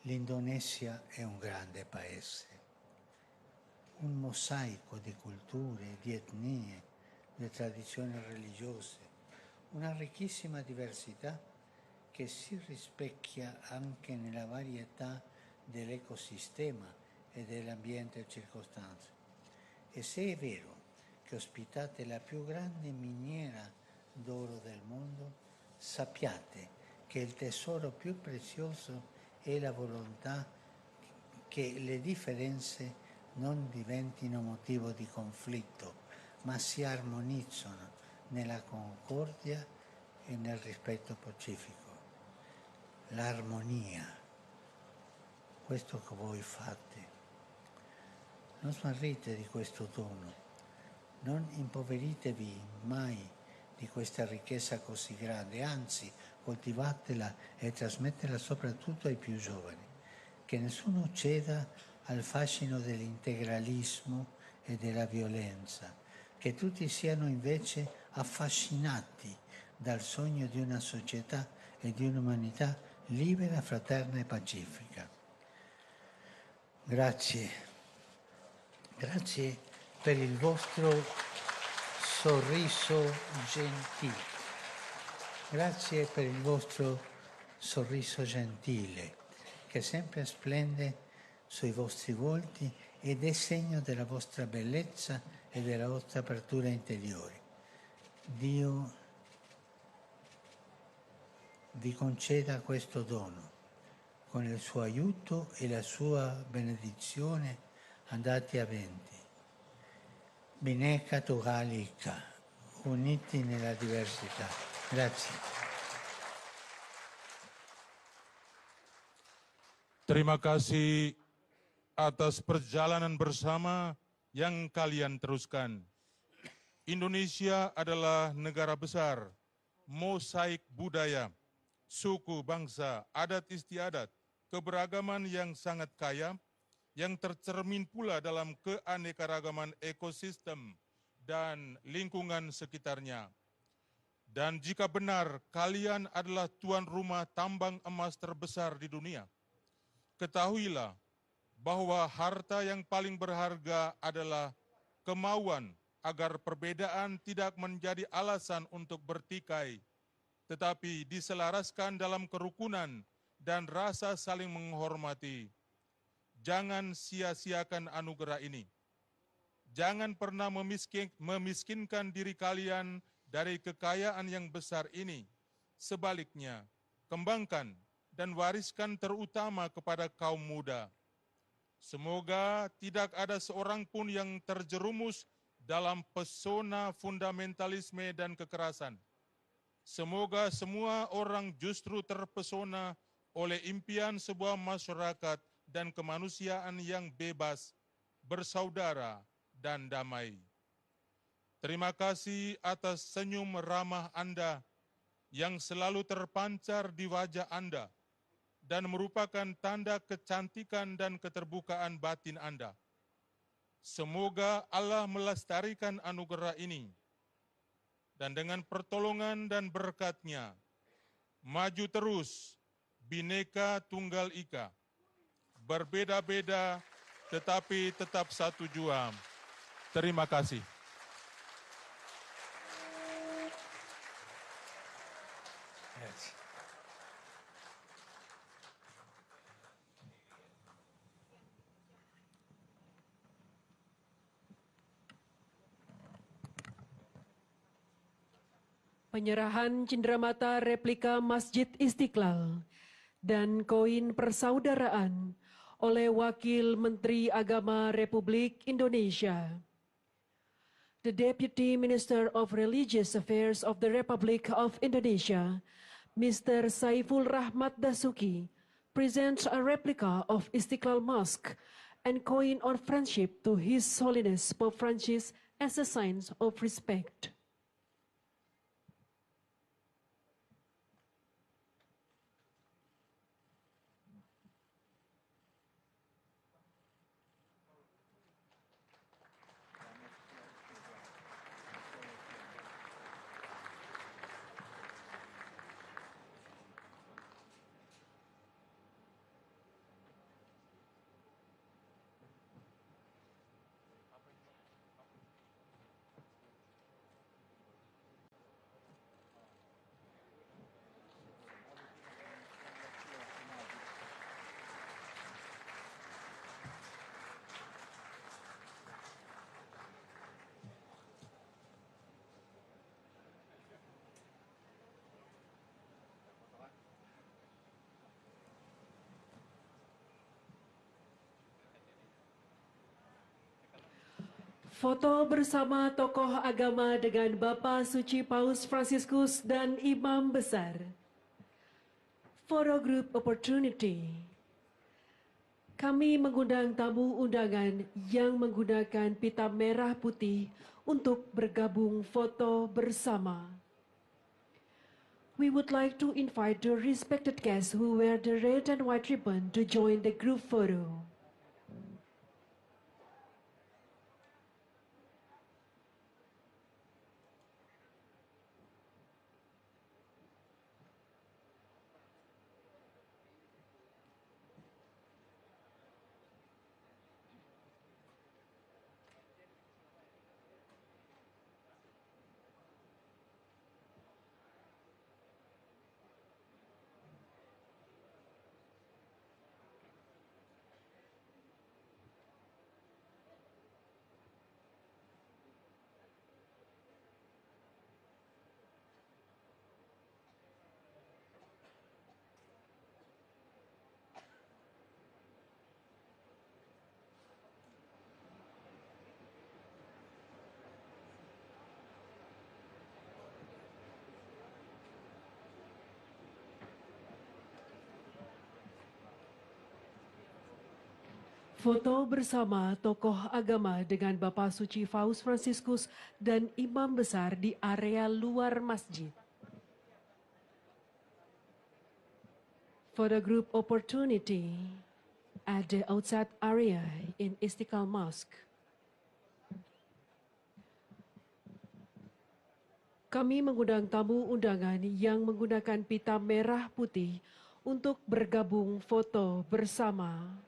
L'Indonesia è un grande paese, un mosaico di culture, di etnie, di tradizioni religiose, una ricchissima diversità che si rispecchia anche nella varietà dell'ecosistema e dell'ambiente circostante. E se è vero che ospitate la più grande miniera d'oro del mondo, sappiate che il tesoro più prezioso è la volontà che le differenze non diventino motivo di conflitto, ma si armonizzano nella concordia e nel rispetto pacifico. L'armonia, questo che voi fate. Non smarrite di questo dono, non impoveritevi mai di questa ricchezza così grande, anzi coltivatela e trasmettetela soprattutto ai più giovani. Che nessuno ceda al fascino dell'integralismo e della violenza, che tutti siano invece affascinati dal sogno di una società e di un'umanità libera, fraterna e pacifica. Grazie. Grazie per il vostro sorriso gentile. Grazie per il vostro sorriso gentile, che sempre splende sui vostri volti ed è segno della vostra bellezza e della vostra apertura interiore. Dio vi conceda questo dono. Con il suo aiuto e la sua benedizione andate avanti. Bineka Tunggal Ika, uniti nella diversità. Grazie. Terima kasih atas perjalanan bersama yang kalian teruskan. Indonesia adalah negara besar, mosaik budaya, suku, bangsa, adat istiadat, keberagaman yang sangat kaya, yang tercermin pula dalam keanekaragaman ekosistem dan lingkungan sekitarnya. Dan jika benar kalian adalah tuan rumah tambang emas terbesar di dunia, ketahuilah bahwa harta yang paling berharga adalah kemauan agar perbedaan tidak menjadi alasan untuk bertikai, tetapi diselaraskan dalam kerukunan dan rasa saling menghormati. Jangan sia-siakan anugerah ini. Jangan pernah memiskinkan diri kalian dari kekayaan yang besar ini. Sebaliknya, kembangkan dan wariskan terutama kepada kaum muda. Semoga tidak ada seorang pun yang terjerumus dalam pesona fundamentalisme dan kekerasan. Semoga semua orang justru terpesona oleh impian sebuah masyarakat dan kemanusiaan yang bebas, bersaudara, dan damai. Terima kasih atas senyum ramah Anda yang selalu terpancar di wajah Anda dan merupakan tanda kecantikan dan keterbukaan batin Anda. Semoga Allah melestarikan anugerah ini dan dengan pertolongan dan berkat-Nya maju terus Bhinneka Tunggal Ika. Berbeda-beda tetapi tetap satu jua. Terima kasih. Penyerahan cenderamata replika Masjid Istiqlal dan koin persaudaraan oleh Wakil Menteri Agama Republik Indonesia. The Deputy Minister of Religious Affairs of the Republic of Indonesia, Mr. Saiful Rahmat Dasuki, presents a replica of Istiqlal Mosque and coin of friendship to His Holiness Pope Francis as a sign of respect. Foto bersama tokoh agama dengan Bapak Suci Paus Fransiskus dan Imam Besar. Photo group opportunity. Kami mengundang tamu undangan yang menggunakan pita merah putih untuk bergabung foto bersama. We would like to invite the respected guests who wear the red and white ribbon to join the group photo. Foto bersama tokoh agama dengan Bapak Suci Paus Fransiskus dan Imam Besar di area luar masjid. Photo group opportunity at the outside area in Istiqlal Mosque. Kami mengundang tamu undangan yang menggunakan pita merah putih untuk bergabung foto bersama.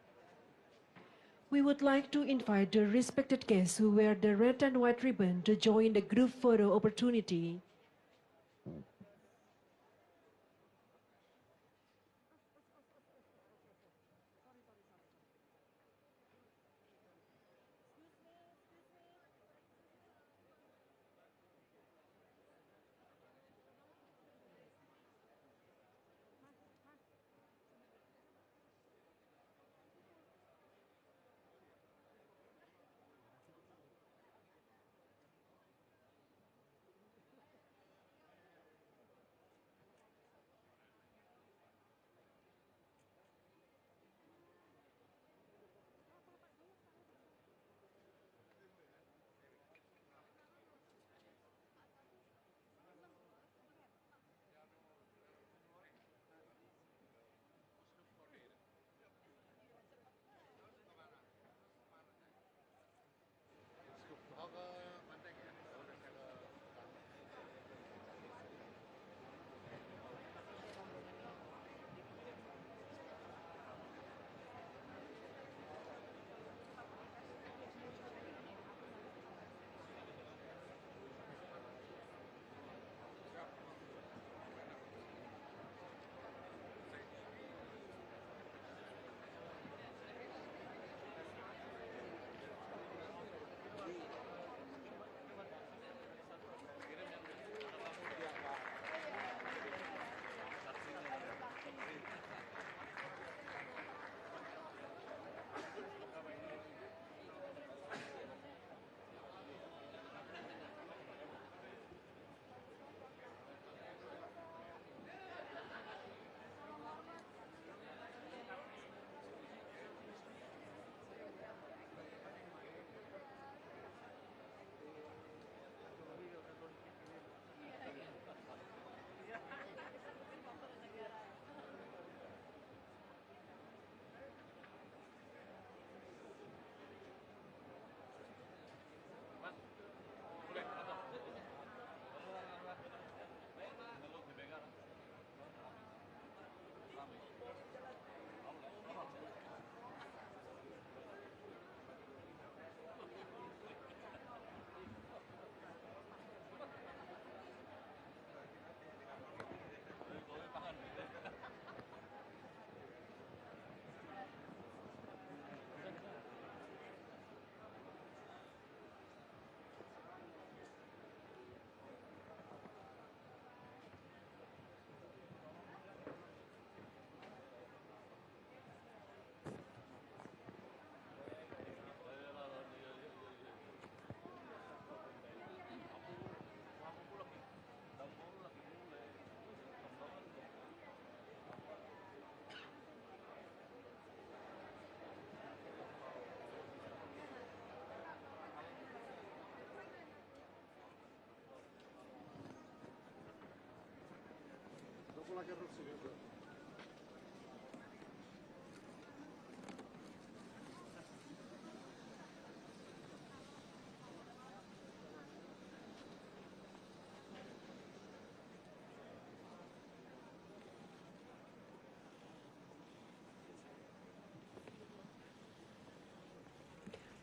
We would like to invite the respected guests who wear the red and white ribbon to join the group photo opportunity.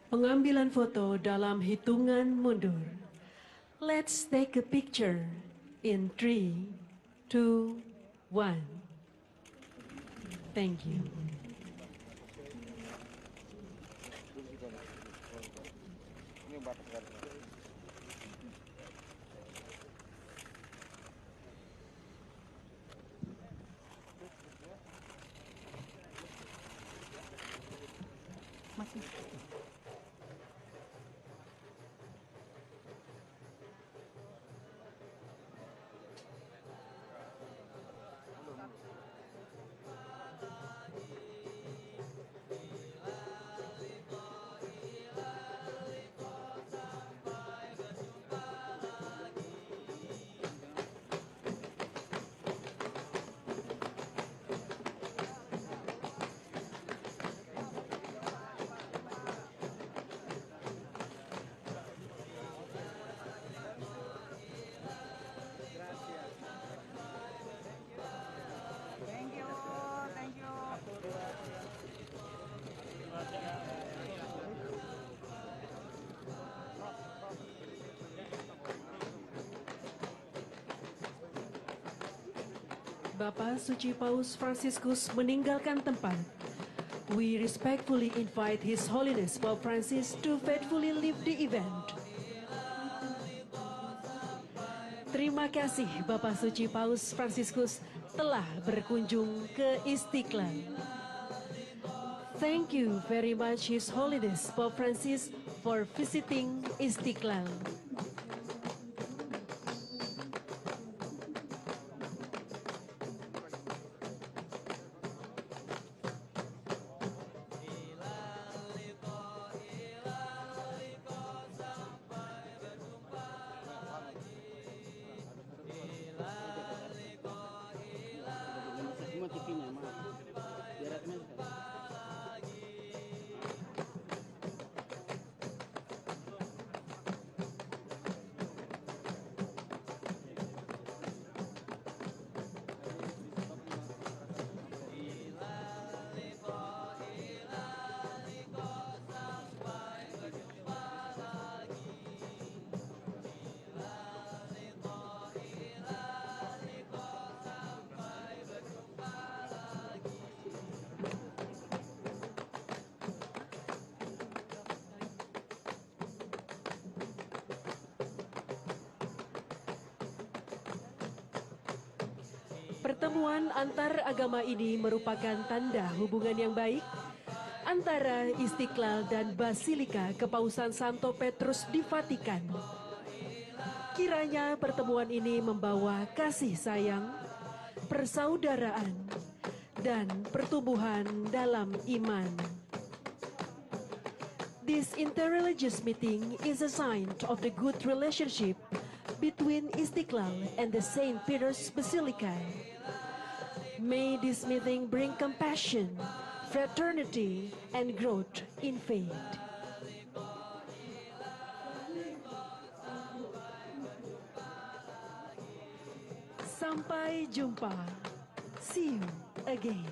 Pengambilan foto dalam hitungan mundur. Let's take a picture in 3, 2, 1. Thank you. Bapak Suci Paus Fransiskus meninggalkan tempat. We respectfully invite His Holiness Pope Francis to faithfully leave the event. Terima kasih Bapak Suci Paus Fransiskus telah berkunjung ke Istiqlal. Thank you very much His Holiness Pope Francis for visiting Istiqlal. Pertemuan antar agama ini merupakan tanda hubungan yang baik antara Istiqlal dan Basilika Kepausan Santo Petrus di Vatikan. Kiranya pertemuan ini membawa kasih sayang, persaudaraan, dan pertumbuhan dalam iman. This interreligious meeting is a sign of the good relationship between Istiqlal and the St. Peter's Basilica. May this meeting bring compassion, fraternity, and growth in faith. Sampai jumpa. See you again.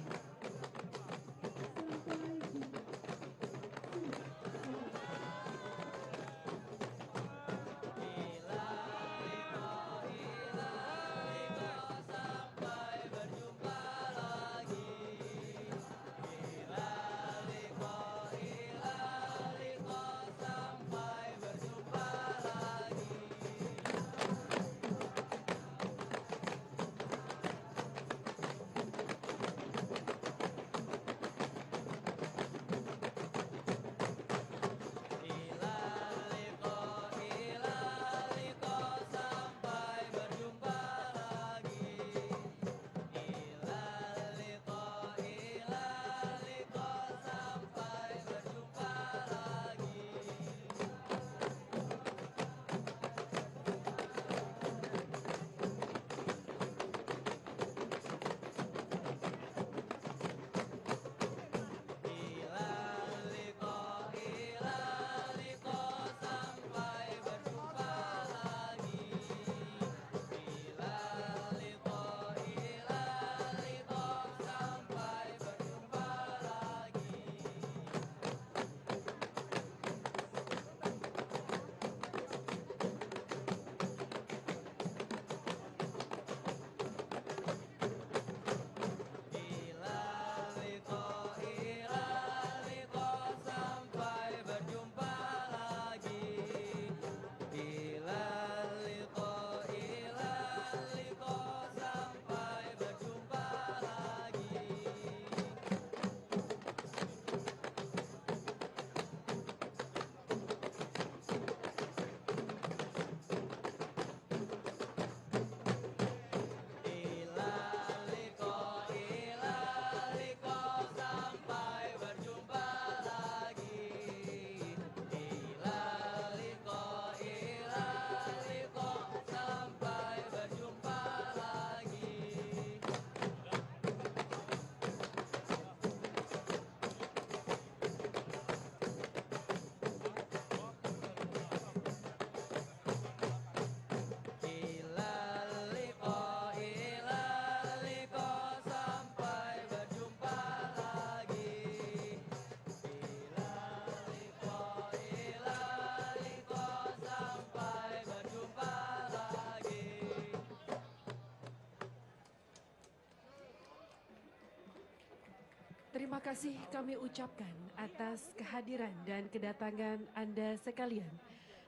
Terima kasih kami ucapkan atas kehadiran dan kedatangan Anda sekalian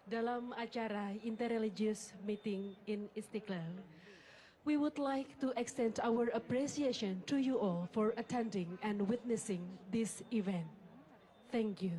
dalam acara Interreligious Meeting in Istiqlal. We would like to extend our appreciation to you all for attending and witnessing this event. Thank you.